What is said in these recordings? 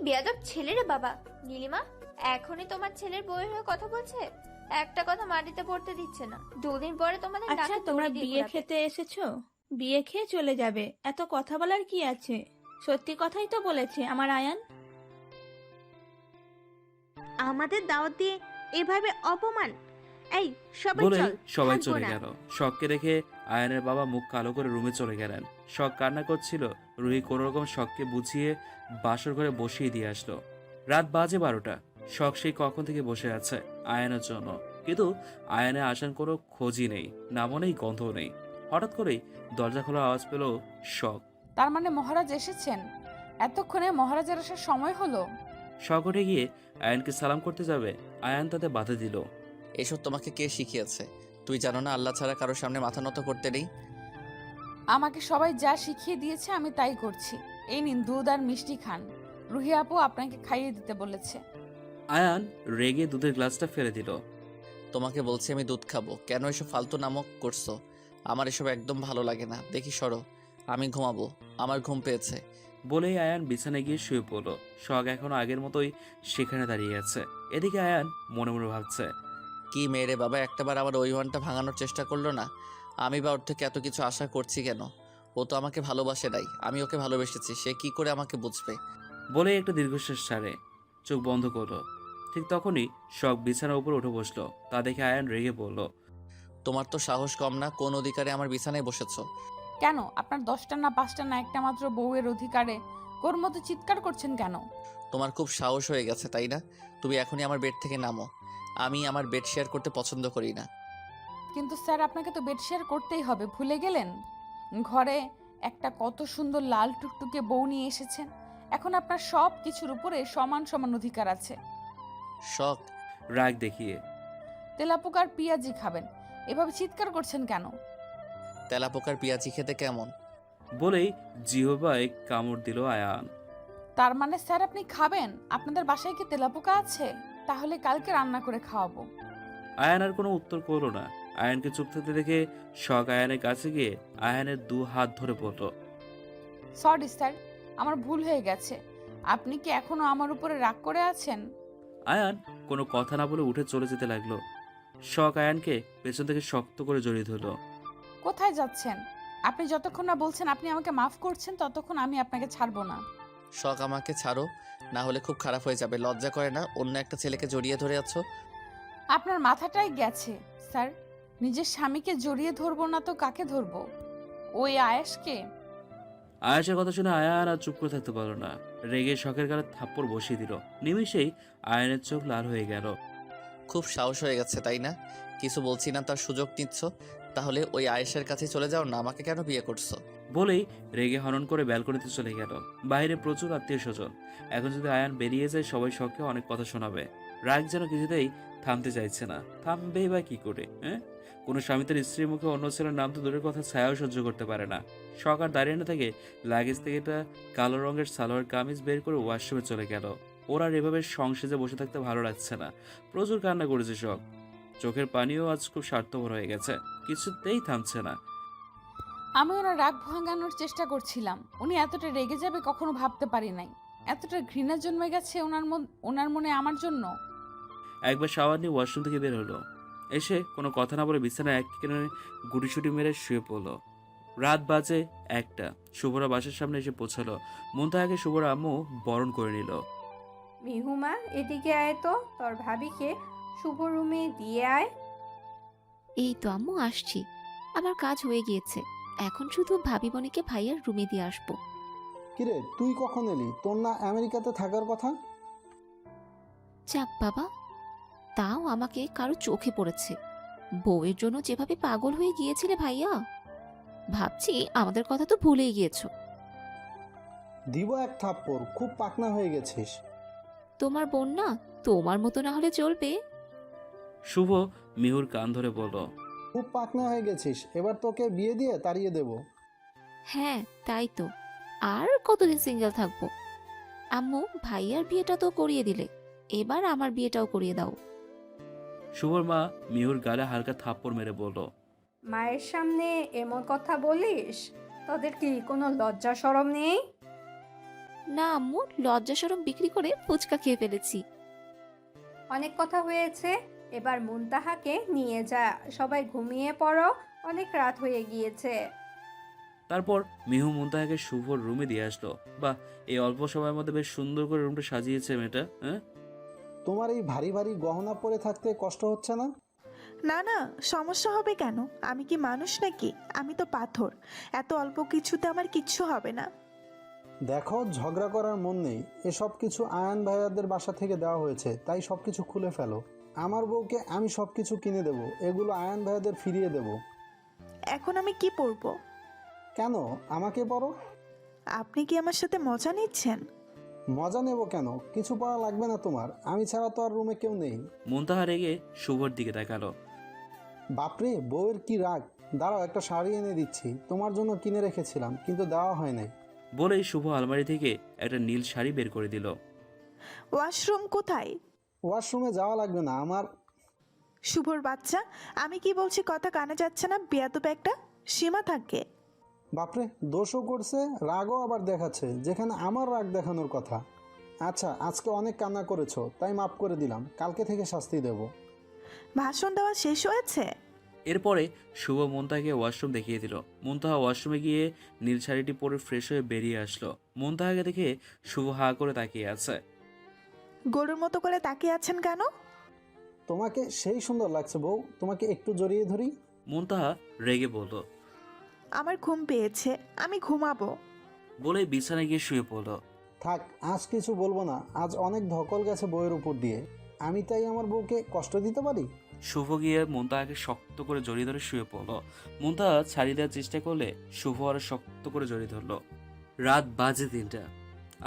বেয়াদব ছেলে রে বাবা। নীলিমা এখনই তোমার ছেলের বউয়ের হয়ে কথা বলছে, একটা কথা মাটিতে পড়তে দিচ্ছে না। দুদিন পরে তোমাদের আচ্ছা, নাকে তোমরা দড়ি দিয়ে বিয়ে ঘোরাবে। খেতে এসেছো, বিয়ে খেয়ে চলে যাবে, এত কথা বলার কি আছে? সত্যি কথাই তো বলেছে আমার আয়ান। আমাদের দাওয়াত দিয়ে এভাবে অপমান! এই সবাই বলেই চল, সবাই থাকবো চলে না। গেল। শখকে রেখে আয়ানের বাবা মুখ কালো করে রুমে চলে গেলেন। শখ কান্না করছিল। রুহি কোনোরকম শখকে বুঝিয়ে বাসর ঘরে বসিয়ে দিয়ে আসলো। রাত বাজে 12টা। শখ সেই কখন থেকে বসে আছে আয়ানের জন্য, কিন্তু আয়ানে আসার কোনো খোঁজই নেই, নামও নেই, গন্ধও নেই। হঠাৎ করেই দরজা খোলার আওয়াজ পেল শখ। তার মানে মহারাজ এসেছেন? এতক্ষণে মহারাজের আসার সময় হলো? শখ উঠে গিয়ে আয়ানকে সালাম করতে যাবে, আয়ান তাতে বাধা দিল। এসব তোমাকে কে শিখিয়েছে? তুই জানো না আল্লাহ ছাড়া কারোর সামনে মাথা নত করতে নেই? আমাকে সবাই যা শিখিয়ে দিয়েছে আমি তাই করছি। এই নিন দুধ আর মিষ্টি খান। রুহি আপু আপনাকে খাইয়ে দিতে বলেছে। আয়ান রেগে দুধের গ্লাসটা ফেলে দিল। তোমাকে বলছি আমি দুধ খাবো, কেন এসব ফালতু নামক করছো? আমার এসব একদম ভালো লাগে না। দেখি সরো, আমি ঘুমাবো, আমার ঘুম পেয়েছে। বলেই আয়ান বিছানায় গিয়ে শুয়ে পড়ল। শখ এখনো আগের মতোই সেখানে দাঁড়িয়ে আছে। এদিকে আয়ান মনে মনে ভাবছে, কি মেয়েরে বাবা, একটাবার আমার অভিমানটা ভাঙানোর চেষ্টা করলো না? আমি বা ওর থেকে এত কিছু আশা করছি কেন? ও তো আমাকে ভালোবাসে নাই, আমি ওকে ভালোবেসেছি, সে কি করে আমাকে বুঝবে? বলেই একটা দীর্ঘশ্বাস ছাড়ে চোখ বন্ধ করলো। ঠিক তখনই শখ বিছানার উপর উঠে বসলো। তা দেখে আয়ান রেগে বলল, তোমার তো সাহস কম না? কোন অধিকারে আমার বিছানায় বসেছো? কেন আপনার 10টা না 5টা না একটা মাত্র বউয়ের অধিকারে কোর মতো চিৎকার করছেন কেন? তোমার খুব সাহস হয়ে গেছে তাই না? তুমি এখনই আমার বেড থেকে নামো। আমি আমার বেড শেয়ার করতে পছন্দ করি না। কিন্তু স্যার আপনাকে তো বেড শেয়ার করতেই হবে, ভুলে গেলেন? ঘরে একটা কত সুন্দর লাল টুকটুকে বউ নিয়ে এসেছেন। এখন আপনার সব কিছুর উপরে সমান সমান অধিকার আছে। শখ, রাগ দেখিয়ে। তেলাপোকার পেঁয়াজি খাবেন, এভাবে চিৎকার করছেন কেন? তেলাপোকার পেঁয়াজি খেতে কেমন? বলেই জিহ্বায় কামড় দিল আয়ান। তার মানে স্যার আপনি খাবেন? আপনাদের বাসায় কি তেলাপোকা আছে? তাহলে কালকে রান্না করে খাওয়াবো। আয়ান আর কোনো উত্তর করলো না। আয়ানকে চুপ থাকতে দেখে শখ আয়ানের কাছে গিয়ে আয়ানের 2 হাত ধরে পড়ল। সরি স্যার, আমার ভুল হয়ে গেছে। আপনি কি এখনো আমার উপরে রাগ করে আছেন? আয়ান কোনো কথা না বলে উঠে চলে যেতে লাগলো। শখ আয়ানকে পেছন থেকে শক্ত করে জড়িয়ে ধরল। কোথায় যাচ্ছেন? আপনি যতক্ষণ না বলছেন আপনি আমাকে মাফ করছেন ততক্ষণ আমি আপনাকে ছাড়বো না। শখ, আমাকে ছাড়ো, না হলে খুব খারাপ হয়ে যাবে। লজ্জা করে না অন্য একটা ছেলেকে জড়িয়ে ধরে আছো? আপনার মাথাটাই গেছে স্যার। নিজের স্বামীকে জড়িয়ে ধরবো না তো কাকে ধরবো? ওই আয়েশকে? আয়াসের কথা শুনে আয়ান আর চুপ করে থাকতে পারলো না। রেগে শখের গালে থাপ্পড় বসিয়ে দিল। নিমিষেই আয়ানের চোখ লাল হয়ে গেল। খুব সাহস হয়ে গেছে তাই না? কিছু বলছি না তার সুযোগ নিচ্ছ? তাহলে ওই আয়েশের কাছে চলে যাও না, আমাকে কেন বিয়ে করছো? বলেই রেগে হনন করে ব্যালকনিতে চলে গেল। বাইরে প্রচুর আত্মীয় স্বজন। এখন যদি আয়ান বেরিয়ে যায় সবাই শখকে অনেক কথা শোনাবে। রাগ যেন কিছুতেই থামতে চাইছে না। থামবেই বা কি করে? হ্যাঁ, কোনো স্বামী তার স্ত্রীর মুখে অন্য ছেলের নাম তো দূরের কথা, ছায়াও সহ্য করতে পারে না। শখ আর দাঁড়িয়ে না থেকে লাগেজ থেকে একটা কালো রঙের সালোয়ার কামিজ বের করে ওয়াশরুমে চলে গেল। ওর আর এভাবে সংসেজে বসে থাকতে ভালো লাগছে না। প্রচুর কান্না করেছে শখ। চোখের পানিও আজ খুব স্বার্থপর হয়ে গেছে, কিছুতেই থামছে না। আমি ওনার রাগ ভাঙানোর চেষ্টা করছিলাম। উনি এতটা রেগে যাবে কখনো ভাবতে পারি নাই। এতটা ঘৃণা জন্মে গেছে ওনার মনে আমার জন্য। একবার শাওয়ার নিয়ে ওয়াশরুম থেকে বের হলো। এসে কোনো কথা না বলে বিছানায় এক কিনারে গুটিসুটি মেরে শুয়ে পড়লো। রাত বাজে 1টা। শুভরা বাসার সামনে এসে পৌঁছালো। মুনতাহাকে শুভর আম্মু বরণ করে নিল। মিহুমা, এদিকে আয় তো, তোর ভাবিকে শুভ রুমে দিয়ে আয়। এই তো আম্মু আসছি, আমার কাজ হয়ে গিয়েছে, এখন শুধু ভাবি বোনকে ভাইয়ার রুমে দিয়ে আসবো। কিরে, তুই কখন এলি? তোর না আমেরিকাতে থাকার কথা? যাক বাবা, তাও আমাকে কারো চোখে পড়েছে। বউয়ের জন্য যেভাবে পাগল হয়ে গিয়েছিলে ভাইয়া, ভাবছি আমাদের কথা তো ভুলেই গিয়েছো। দিব এক থাপ্পড়, খুব পাকনা হয়ে গেছিস। তোমার বোন না, তোমার মতো না হলে চলবে? শুভ মিহুর কান ধরে বলল, খুব পাকনা হয়ে গেছিস, এবার তোকে বিয়ে দিয়ে তাড়িয়ে দেব। হ্যাঁ তাই তো, আর কতদিন সিঙ্গেল থাকবো? আম্মু, ভাইয়ার বিয়েটা তো করিয়ে দিলে, এবার আমার বিয়েটাও করিয়ে দাও। শুভর মা মিহুর গালে হালকা থাপ্পড় মেরে বলল, মায়ের সামনে এমন কথা বলিস? তোদের কি কোনো লজ্জা শরম নেই? না আম্মু, লজ্জা শরম বিক্রি করে ফুচকা খেয়ে ফেলেছি। অনেক কথা হয়েছে, এবার মুনতাহাকে নিয়ে যা, সবাই ঘুমিয়ে পড়ো, অনেক রাত হয়ে গিয়েছে। তারপর মিহু মুনতাহাকে শুভর রুমে দিয়ে আসলো। বাহ, এই অল্প সময়ের মধ্যে বেশ সুন্দর করে রুমটা সাজিয়েছে মেয়েটা। হ্যাঁ, তোমার এই ভারী ভারী গহনা পরে থাকতে কষ্ট হচ্ছে না? না না, সমস্যা হবে কেন? আমি কি মানুষ নাকি? আমি তো পাথর। এত অল্প কিছুতে আমার কিচ্ছু হবে না। দেখো, ঝগড়া করার মন নেই। এসব কিছু আয়ান ভাইয়াদের বাসা থেকে দেওয়া হয়েছে, তাই সব কিছু খুলে ফেলো। আমার বউকে আমি সব কিছু কিনে দেব, এগুলো আয়ান ভাইয়াদের ফিরিয়ে দেব। এখন আমি কি পরবো? কেন, আমাকে পরো। আপনি কি আমার সাথে মজা নিচ্ছেন? মজা নেব কেন? কিছু পড়া লাগবে না তোমার, আমি ছাড়া তো আর রুমে কেউ নেই। মুনতাহা রেগে শুভর দিকে তাকালো। বাপরে, বউয়ের কি রাগ! দাঁড়াও, একটা শাড়ি এনে দিচ্ছি, তোমার জন্য কিনে রেখেছিলাম কিন্তু দেওয়া হয় নাই। বলেই শুভ আলমারি থেকে একটা নীল শাড়ি বের করে দিল। ওয়াশরুম কোথায়? ওয়াশরুমে যাওয়া লাগবে না আমার। শুভর বাচ্চা, আমি কি বলছি কথা কানে যাচ্ছে না? বেয়াদব একটা, সীমা থাকে। বাপরে, দোষও করছে, রাগও আবার দেখাচ্ছে, যেখানে আমার রাগ দেখানোর কথা। আচ্ছা, আজকে অনেক কান্না করেছো, তাই মাফ করে দিলাম, কালকে থেকে শাস্তি দেব। ভাষণ দেওয়া শেষ হয়েছে? এরপরে শুভ মুনতাহাকে ওয়াশরুম দেখিয়ে দিল। মুনতাহা ওয়াশরুমে গিয়ে নীল শাড়িটি পরে ফ্রেশ হয়ে বেরিয়ে আসলো। মুনতাহাকে দেখে শুভ হা করে তাকিয়ে আছে। গরুর মতো করে তাকিয়ে আছেন কেন? তোমাকে সেই সুন্দর লাগছে বউ, তোমাকে একটু জড়িয়ে ধরি। মুনতাহা রেগে বলল। আমার ঘুম পেয়েছে, আমি ঘুমাবো। বলে বিছানায় গিয়ে শুয়ে পড়ল। থাক, আজ কিছু বলবো না, আজ অনেক ধকল গেছে বউয়ের উপর দিয়ে। আমি তাই আমার বউকে কষ্ট দিতে পারি? শুভ গিয়ে মুনতাহাকে শক্ত করে জড়িয়ে ধরে শুয়ে পড়ল। মুনতাহা ছাড়িয়ে দেওয়ার চেষ্টা করলে শুভ আরো শক্ত করে জড়িয়ে ধরলো। রাত বাজে 3টা।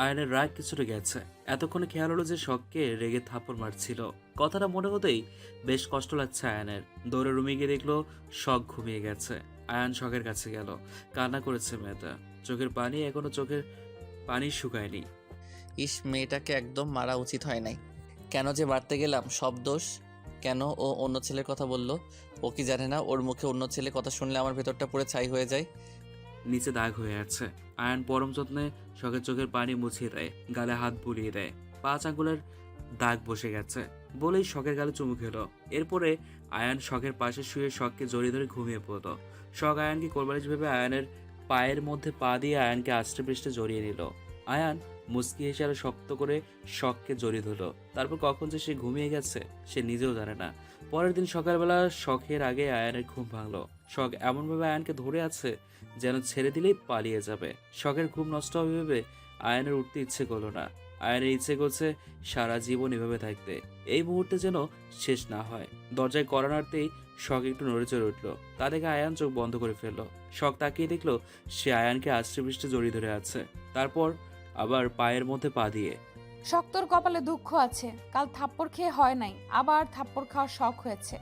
আয়নের রাগ কিছুটা গেছে। এতক্ষণে খেয়াল হলো যে শখকে রেগে থাপ্পড় মারছিল। কথাটা মনে হতেই বেশ কষ্ট লাগছে আয়নের। দৌড়ে রুমে গিয়ে দেখলো শখ ঘুমিয়ে গেছে। আয়ান শখের কাছে গেল। কান্না করেছে মেয়েটা, চোখের পানি এখনো চোখের পানি শুকায়নি। ইস, মেয়েটাকে একদম মারা উচিত হয় নাই। কেন যে মারতে গেলাম, সব দোষ। কেন ও অন্য ছেলের কথা বলল? ও কি জানে না ওর মুখে অন্য ছেলে কথা শুনলে আমার ভেতরটা পুরো ছাই হয়ে যায়? নিচে দাগ হয়ে আছে। আয়ান পরম যত্নে শখের চোখের পানি মুছিয়ে দেয়, গালে হাত বুলিয়ে দেয়। 5 আঙ্গুলের দাগ বসে গেছে বলেই শখের গালে চুমু খেলো। এরপরে আয়ান শখের পাশে শুয়ে শখকে জড়িয়ে ধরে ঘুমিয়ে পড়লো। শখ আয়ানকে কোলবালিশ ভেবে আয়ানের পায়ের মধ্যে পা দিয়ে আয়ানকে আষ্টে পৃষ্ঠে জড়িয়ে নিল। আয়ান মুচকি হেসে আরো শক্ত করে শখকে জড়িয়ে ধরলো। তারপর কখন যে সে ঘুমিয়ে গেছে সে নিজেও জানে না। পরের দিন সকালবেলা শখের আগে আয়ানের ঘুম ভাঙলো। শখ এমনভাবে আয়ানকে ধরে আছে যেন ছেড়ে দিলেই পালিয়ে যাবে। শখের ঘুম নষ্ট হবে ভেবে আয়ানের উঠতে ইচ্ছে করলো না। আয়ানের ইচ্ছে করছে সারা জীবন এভাবে থাকতে, এই মুহূর্তে যেন শেষ না হয়। দরজায় কড়া নাড়তেই শখ একটু নড়ে চড়ে উঠলো। তা দেখে আয়ান চোখ বন্ধ করে ফেললো। শখ তাকিয়ে দেখলো সে আয়ানকে আষ্টে পৃষ্ঠে জড়িয়ে ধরে আছে, তারপর আবার পায়ের মধ্যে পা দিয়ে। শক্তর কপালে দুঃখ আছে, কাল থাপ্পড় খেয়ে হয় নাই, আবার থাপ্পড় খাওয়ার শখ হয়েছে।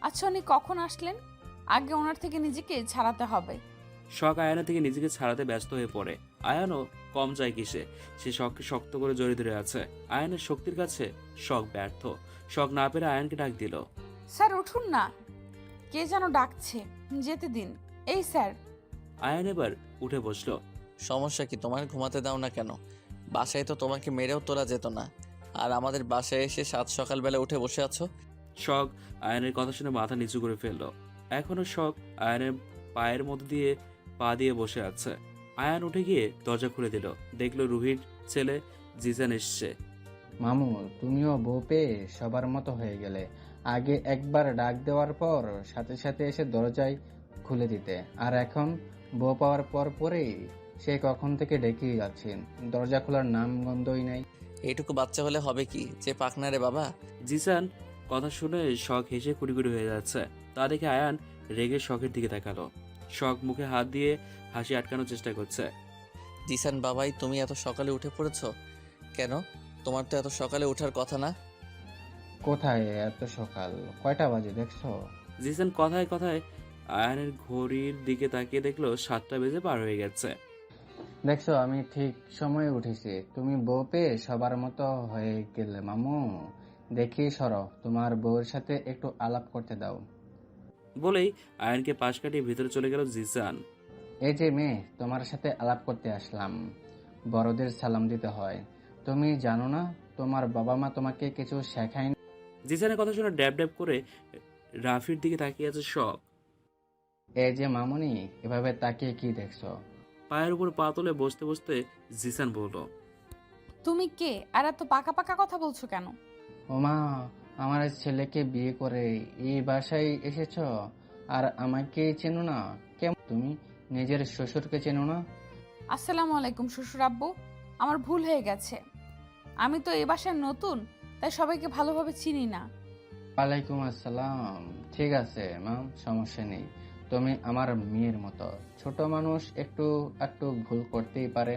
আচ্ছা, উনি কখন আসলেন? আগে ওনার থেকে নিজেকে ছাড়াতে হবে। শখ আয়ানের থেকে নিজেকে ছাড়াতে ব্যস্ত হয়ে পড়ে। আয়ানও কম যায় কিসে, সে শখকে শক্ত করে জড়িয়ে ধরে আছে। আয়ানের শক্তির কাছে শখ ব্যর্থ। শখ না পেরে আয়ানকে ডাক দিল। স্যার উঠুন না, কে যেন ডাকছে, যেতে দিন। এই স্যার। আয়ান এবার উঠে বসলো। সমস্যা কি তোমার? ঘুমাতে দাও না কেন? বাসায় তো তোমাকে মেরেও তোলা যেত না, আর আমাদের বাসায় এসে সাত সকালবেলা উঠে বসে আছো। শখ আয়ানের কথা শুনে মাথা নিচু করে ফেললো। এখনো শখ আয়ানের পায়ের মধ্যে দিয়ে পা দিয়ে বসে আছে। আয়ান উঠে গিয়ে দরজা খুলে দিল। দেখলো রুহির ছেলে জিজান এসছে। মামু, তুমিও বউ পেয়ে সবার মতো হয়ে গেলে। আগে একবার ডাক দেওয়ার পর সাথে সাথে এসে দরজায় খুলে দিতে, আর এখন বউ পাওয়ার পর পরেই সে কখন থেকে ডেকেই যাচ্ছেন, দরজা খোলার নাম গন্ধই নাই। এইটুকু বাচ্চা হলে হবে কি যে পাকনা রে বাবা। জিসান কথা শুনে শখ হেসে কুড়ি হয়ে যাচ্ছে। তা দেখে আয়ান রেগে শখের দিকে তাকালো। শখ মুখে হাত দিয়ে হাসি আটকানোর চেষ্টা করছে। জিসান বাবাই, তুমি এত সকালে উঠে পড়েছো কেন? তোমার তো এত সকালে ওঠার কথা না। কোথায় এত সকাল? কয়টা বাজে দেখছো? জিসান কথায় কথায় আয়ানের ঘড়ির দিকে তাকিয়ে দেখলো 7টা বেজে পার হয়ে গেছে। দেখছো, আমি ঠিক সময়ে উঠেছি। তুমি বউ পেয়ে সবার মতো হয়ে গেলে মামু। দেখি সরো, তোমার বউয়ের সাথে একটু আলাপ করতে দাও। বলেই আয়ানকে পাশ কাটিয়ে ভিতরে চলে গেল জিসান। এই যে মেয়ে, তোমার সাথে আলাপ করতে আসলাম। বড়দের সালাম দিতে হয়। তুমি জানো না তোমার বাবা মা তোমাকে কিছু শেখায়নি? জিসানের কথা শুনে ড্যাব ড্যাব করে রাফির দিকে তাকিয়ে আছে শখ। এই যে মামুনি, এভাবে তাকিয়ে কি দেখছো? পায়ের উপর পা তুলে বসতে বসতে জিসান বলল, তুমি কে আর এত পাকা পাকা কথা বলছো কেন? ওমা, আমার ছেলেকে বিয়ে করে এই বাসায় এসেছো আর আমাকে চেনো না? কেমন তুমি নিজের শ্বশুরকে চেনো না? আসসালামু আলাইকুম শ্বশুর আব্বু, আমার ভুল হয়ে গেছে। আমি তো এ বাসার নতুন, তাই সবাইকে ভালোভাবে চিনি না। ওয়ালাইকুম আসসালাম। ঠিক আছে মা, সমস্যা নেই। তুমি আমার মেয়ের মতো। ছোট মানুষ একটু একটু ভুল করতেই পারে,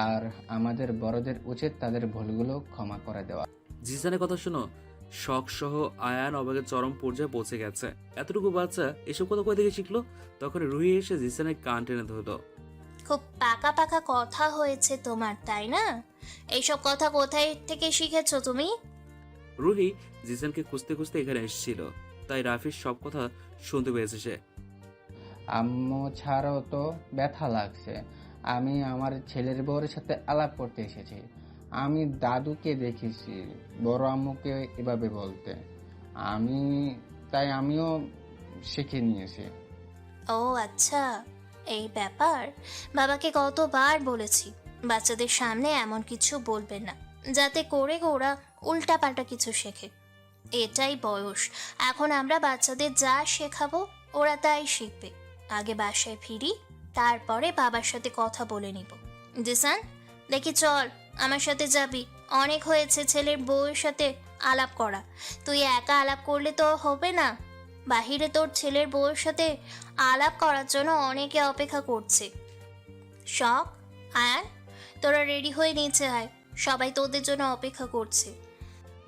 আর আমাদের বড়দের উচিত তাদের ভুলগুলো ক্ষমা করে দেওয়া। জিসানের কথা শুনো শখ সহ আয়ান অবাকের চরম পর্যায়ে পৌঁছে গেছে। এতটুকু বাচ্চা এসব কথা কই থেকে শিখলো? তখন রুহি এসে জিসানের কান টেনে ধরলো। খুব পাকা পাকা কথা হয়েছে তোমার, তাই না? এইসব কথা কোথায় থেকে শিখেছো তুমি? রুহি জিসানকে খুঁজতে খুঁজতে এখানে এসেছিল, তাই রাফির সব কথা শুনতে পেয়েছে সে। আম্মু ছাড়াও তো ব্যথা লাগছে। আমি আমার ছেলের বউয়ের সাথে আলাপ করতে এসেছি। আমি দাদুকে দেখেছি বড় আম্মুকে এভাবে বলতে, তাই আমিও শিখে নিয়েছি। ও আচ্ছা, এই ব্যাপার। বাবাকে কতবার বলেছি বাচ্চাদের সামনে এমন কিছু বলবে না, যাতে করে ওরা উল্টাপাল্টা কিছু শেখে। এটাই বয়স। এখন আমরা বাচ্চাদের যা শেখাবো ওরা তাই শিখবে। আগে বাসায় ফিরি, তারপরে বাবার সাথে কথা বলে নিব। জিসান, দেখি চল, আমার সাথে যাবি। অনেক হয়েছে ছেলের বউয়ের সাথে আলাপ করা। তুই একা আলাপ করলে তো হবে না, বাহিরে তোর ছেলের বউয়ের সাথে আলাপ করার জন্য অনেকে অপেক্ষা করছে। শখ, আয়ান, তোরা রেডি হয়ে নিচে আয়, সবাই তোদের জন্য অপেক্ষা করছে।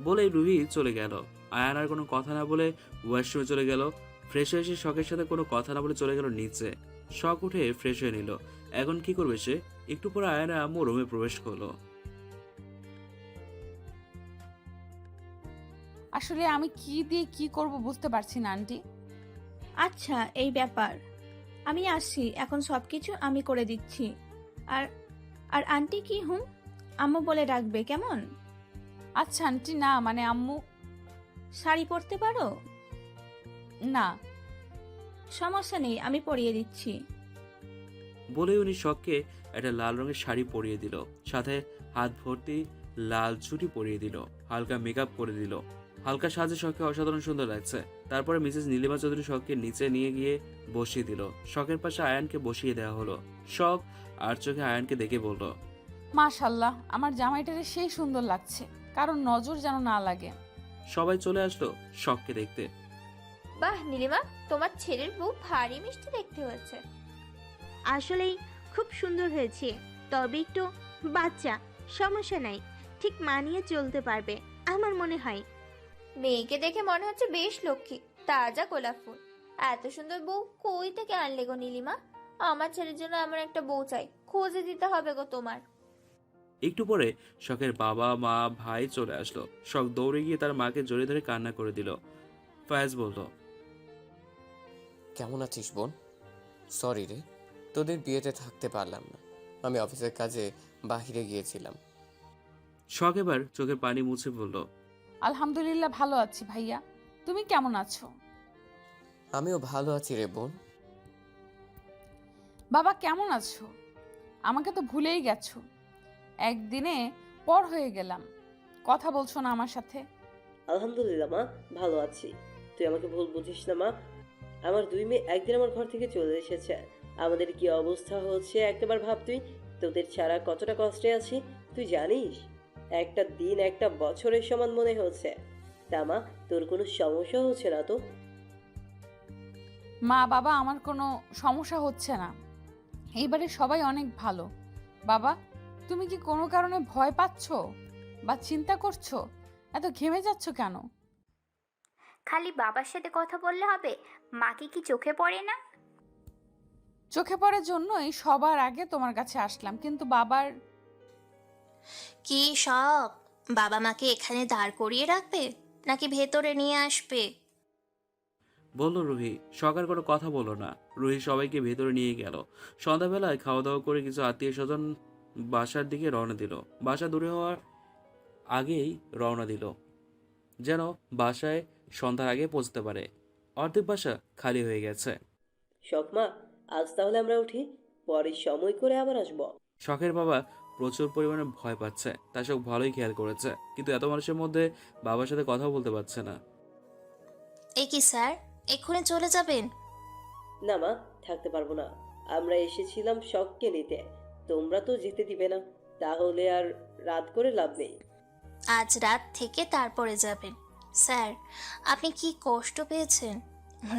বলেই রুহি চলে গেল। আয়ান আর কোনো কথা না বলে ওয়াশরুমে চলে গেল। ফ্রেশ হয়ে এসে শখের সাথে কোনো কথা না বলে চলে গেল নিচে। শখ উঠে ফ্রেশ হয়ে নিল। এখন কি করবে সে? একটু পরে আয়ানের আম্মু রুমে প্রবেশ করলো। আসলে আমি কি দিয়ে কি করব বুঝতে পারছি না আন্টি। আচ্ছা, এই ব্যাপার। আমি আসছি, এখন সবকিছু আমি করে দিচ্ছি। আর আর আন্টি কি আম্মু বলে ডাকবে কেমন? আচ্ছা আন্টি, না মানে আম্মু। শাড়ি পরতে পারো? না। সমস্যা নেই, আমি পরিয়ে দিচ্ছি। বলেই উনি শখকে একটা লাল রঙের শাড়ি পরিয়ে দিল, সাথে হাত ভর্তি লাল চুড়ি পরিয়ে দিল, হালকা মেকআপ করে দিল। হালকা সাজে শখকে অসাধারণ সুন্দর লাগছে। তারপরে মিসেস নীলিমা চৌধুরী শখকে নিচে নিয়ে গিয়ে বসিয়ে দিল। শখের পাশে আয়ানকে বসিয়ে দেওয়া হলো। শখ আর চোখে আয়ানকে দেখে বলল, মাশাল্লাহ, আমার জামাইটারে সেই সুন্দর লাগছে, কারণ নজর যেন না লাগে। সবাই চলে আসলো শখকে দেখতে। বাহ নীলিমা, তোমার ছেলের বউ ভারী মিষ্টি দেখতে হয়েছে। আসলেই খুব সুন্দর হয়েছে, তবে একটু বাচ্চা। সমস্যা নাই, ঠিক মানিয়ে চলতে পারবে আমার মনে হয়। মেয়েকে দেখে মনে হচ্ছে বেশ লক্ষ্মী, তাজা গোলাপ ফুল। এত সুন্দর বউ কই থেকে আনলে গো নীলিমা? আমার ছেলের জন্য এমন একটা বউ চাই, খোঁজে দিতে হবে গো তোমার। একটু পরে শখের বাবা মা ভাই চলে আসলো। শখ দৌড়ে গিয়ে তার মাকে জড়িয়ে ধরে কান্না করে দিল। ফায়াজ বলল, কেমন আছিস বোন? সরি রে, তোদের বিয়েতে থাকতে পারলাম না, আমি অফিসের কাজে বাহিরে গিয়েছিলাম। শখ এবার চোখের পানি মুছে বলল, আলহামদুলিল্লাহ ভালো আছি ভাইয়া, তুমি কেমন আছো? আমিও ভালো আছি রে বোন। বাবা কেমন আছো? আমাকে তো ভুলেই গেছো। একদিনে পর হয়ে গেলাম, কথা বলছো না আমার সাথে। আলহামদুলিল্লাহ মা, ভালো আছি। তুই আমাকে ভুল বুঝিস না মা। আমার দুই মেয়ে একদিন আমার ঘর থেকে চলে এসেছে। আমাদের কি অবস্থা হচ্ছে একবার ভাব তুই। তোদের ছাড়া কতটা কষ্টে আছি তুই জানিস। একটা দিন একটা বছরের সমান মনে হচ্ছে। তা মা, তোর কোনো সমস্যা হচ্ছে না তো? মা বাবা, আমার কোনো সমস্যা হচ্ছে না। এইবারে সবাই অনেক ভালো। বাবা, তুমি কি কোনো কারণে ভয় পাচ্ছো বা চিন্তা করছো? এত ঘেমে যাচ্ছ কেন? খালি বাবার সাথে কথা বললে হবে? মাকে কি চোখে পড়ে না? চোখে পড়ার জন্যই সবার আগে তোমার কাছে আসলাম, কিন্তু বাবার কি শখ, বাবা মাকে এখানে দাঁড় করিয়ে রাখবে নাকি ভেতরে নিয়ে আসবে? বলল রুহি। শখ আর কোনো কথা বলল না। রুহি সবাইকে ভেতরে নিয়ে গেল। সন্ধ্যাবেলায় খাওয়া দাওয়া করে কিছু আত্মীয় স্বজন বাসার দিকে রওনা দিল। বাসা দূরে হওয়ার আগেই রওনা দিল, যেন বাসায় সন্ধ্যার আগে পৌঁছতে পারে। অর্ধেক বাসা খালি হয়ে গেছে। শখ মা, আজ তাহলে আমরা উঠি, পরে সময় করে আবার আসবো। শখের বাবা প্রচুর পরিমাণে ভয় পাচ্ছে। তার শখ ভালোই খেয়াল করেছে, কিন্তু এত মানুষের মধ্যে বাবার সাথে কথা বলতে পারছে না। এ কি স্যার, এক্ষুনি চলে যাবেন? না মা, থাকতে পারবো না। আমরা এসেছিলাম শখকে নিতে, তোমরা তো যেতে দিবে না, তাহলে আর রাত করে লাভ নেই। আজ রাত থেকে তারপরে যাবেন। স্যার, আপনি কি কষ্ট পেয়েছেন?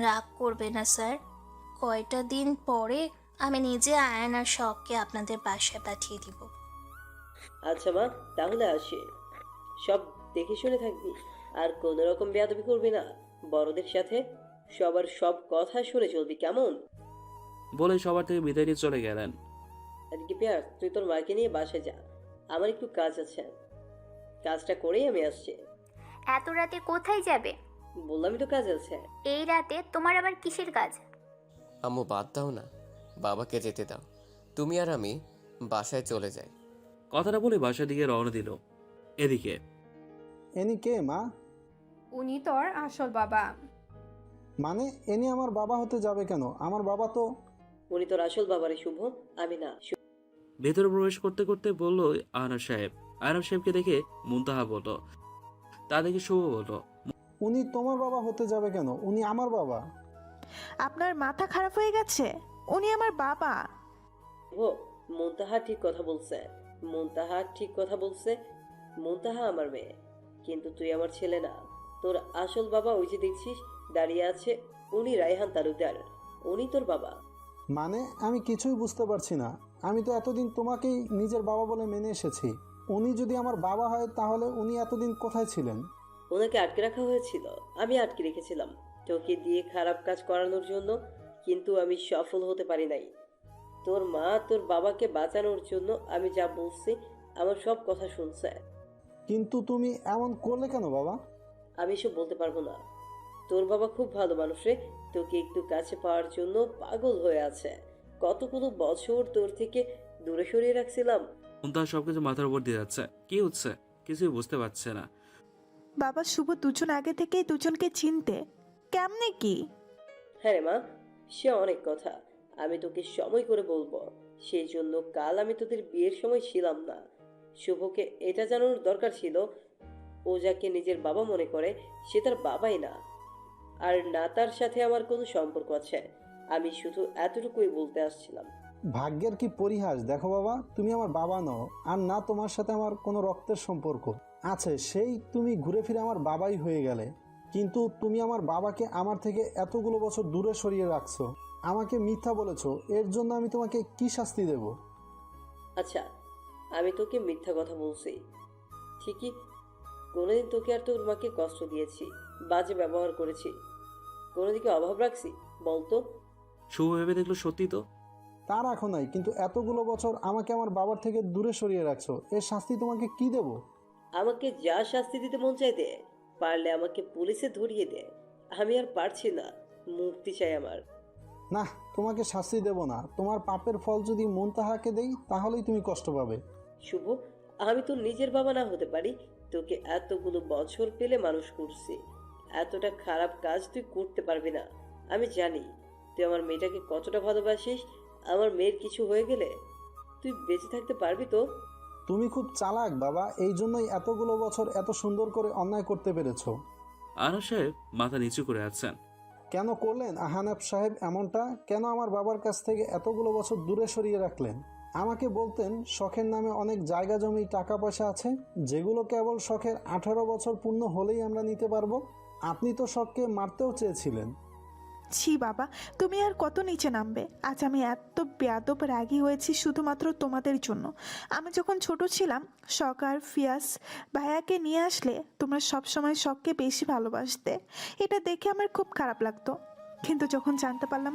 রাগ করবে না স্যার। কয়টা দিন পরে আমি নিজে আয়ান আর শখকে আপনাদের বাসায় পাঠিয়ে দিব। আচ্ছা মা, তাহলে আসি। সব দেখে শুনে থাকবি, আর কোনো রকম বেয়াদবি করবি না বড়দের সাথে। সবার সব কথা শুনে চলবি, কেমন? বলে সবার থেকে বিদায় নিয়ে চলে গেলেন। এদিকে পেয়ার, তুই তোর মাকে নিয়ে বাসায় যা, আমার একটু কাজ আছে, কাজটা করেই আমি আসছি। এত রাতে কোথায় যাবে? বললামই তো কাজ আছে। এই রাতে তোমার আবার কিসের কাজ? আম্মু বাদ দাও না, বাবাকে যেতে দাও। তুমি আর আমি বাসায় চলে যাই। কথাটা বলে বাসার দিকে রওনা দিল। এদিকে এনি কে মা? উনি তোর আসল বাবা। মানে এনি আমার বাবা হতে যাবে কেন? আমার বাবা তো... উনি তোর আসল বাবারে শুভ, আমি না। ভেতরে প্রবেশ করতে করতে বলল আয়নার সাহেব। আয়নার সাহেবকে দেখে মুনতাহা বলল, তা দেখে শুভ বলল, উনি তোমার বাবা হতে যাবে কেন? উনি আমার বাবা। আপনার মাথা খারাপ হয়ে গেছে? উনি আমার বাবা। ও, মুনতাহা ঠিক কথা বলছে, মুনতাহা ঠিক কথা বলছে। মুনতাহা আমার মেয়ে, কিন্তু তুই আমার ছেলে না। তোর আসল বাবা ওই যে দেখছিস দাঁড়িয়ে আছে, উনি রায়হান তালুকদার, উনি তোর বাবা। মানে আমি কিছুই বুঝতে পারছি না। আমি তো এতদিন তোমাকেই নিজের বাবা বলে মেনে এসেছি। উনি যদি আমার বাবা হয় তাহলে উনি এতদিন কোথায় ছিলেন? ওনাকে আটকে রাখা হয়েছিল, আমি আটকে রেখেছিলাম তোকে দিয়ে খারাপ কাজ করানোর জন্য, কিন্তু আমি সফল হতে পারি নাই। তোর মা তোর বাবাকে বাঁচানোর জন্য আমি যা বলছি আমার সব কথা শুনছে। কিন্তু তুমি এমন করলে কেন বাবা? আমি এসব বলতে পারবো না। তোর বাবা খুব ভালো মানুষ রে, তোকে একটু কাছে পাওয়ার জন্য পাগল হয়ে আছে। কতগুলো বছর তোর থেকে দূরে সরিয়ে রাখছিলাম। মুনতাহা সবকিছু মাথার উপর দিয়ে যাচ্ছে। কি হচ্ছে কিছুই বুঝতে পারছে না। বাবা শুভ দুজন আগে থেকেই দুজনকে চিনতে। কেমনে কি? হ্যাঁ রে মা, সে অনেক কথা আমি তোকে সময় করে বলবো। সেই জন্য কাল আমি তোদের বিয়ের সময় ছিলাম না। শুভকে এটা জানানোর দরকার ছিল, ও যাকে নিজের বাবা মনে করে সে তার বাবাই না, আর না তার সাথে আমার কোনো সম্পর্ক আছে। আমি শুধু এতটুকুই বলতে আসছিলাম। ভাগ্যের কি পরিহাস! দেখো বাবা, তুমি আমার বাবা নও, আর না তোমার সাথে আমার কোনো রক্তের সম্পর্ক আছে। সেই তুমি ঘুরে ফিরে আমার বাবাই হয়ে গেলে, কিন্তু তুমি আমার বাবাকে আমার থেকে এতগুলো বছর দূরে সরিয়ে রাখছো। আমাকে মিথ্যা বলেছো, এর জন্য আমি তোমাকে কি শাস্তি দেব? আচ্ছা, আমি তোকে মিথ্যা কথা বলছি ঠিকই, কোনোদিন তোকে আর তোর মাকে কষ্ট দিয়েছি, বাজে ব্যবহার করেছি, কোনোদিকে অভাব রাখছি বলতো? শুভ ভেবে দেখলো সত্যি তো। তা রাখো নাই, কিন্তু এতগুলো বছর আমাকে আমার বাবার থেকে দূরে সরিয়ে রাখছো, এর শাস্তি তোমাকে কি দেব? আমাকে যা শাস্তি দিতে মন চাই দে, পারলে আমাকে পুলিশে ধরিয়ে দে। আমি আর পারছি না, মুক্তি চাই আমার। না, তোমাকে শাস্তি দেব না। তোমার পাপের ফল যদি মুনতাহাকে দেই তাহলেই তুমি কষ্ট পাবে। শুভ, আমি তো নিজের বাবা না হতে পারি, তোকে এতগুলো বছর পেলে মানুষ করছি, এতটা খারাপ কাজ তুই করতে পারবি না। আমি জানি তুই আমার মেয়েটাকে কতটা ভালোবাসিস। আমার মেয়ের কিছু হয়ে গেলে তুই বেঁচে থাকতে পারবি তো? তুমি খুব চালাক বাবা, এই জন্যই এতগুলো বছর এত সুন্দর করে অন্যায় করতে পেরেছো। আয়নার সাহেব মাথা নিচু করে আছেন। কেন করলেন আহানাব সাহেব এমনটা? কেন আমার বাবার কাছ থেকে এতগুলো বছর দূরে সরিয়ে রাখলেন? আমাকে বলতেন শখের নামে অনেক জায়গা জমি টাকা পয়সা আছে, যেগুলো কেবল শখের 18 বছর পূর্ণ হলেই আমরা নিতে পারবো। আপনি তো শখকে মারতেও চেয়েছিলেন। ছি বাবা, তুমি আর কত নিচে নামবে? আজ আমি এত বেয়াদব রাগী হয়েছি শুধুমাত্র তোমাদের জন্য। আমি যখন ছোট ছিলাম, শখ আর ফিয়াস ভাইয়াকে নিয়ে আসলে তোমরা সবসময় শখকে বেশি ভালোবাসতে। এটা দেখে আমার খুব খারাপ লাগতো, কিন্তু যখন জানতে পারলাম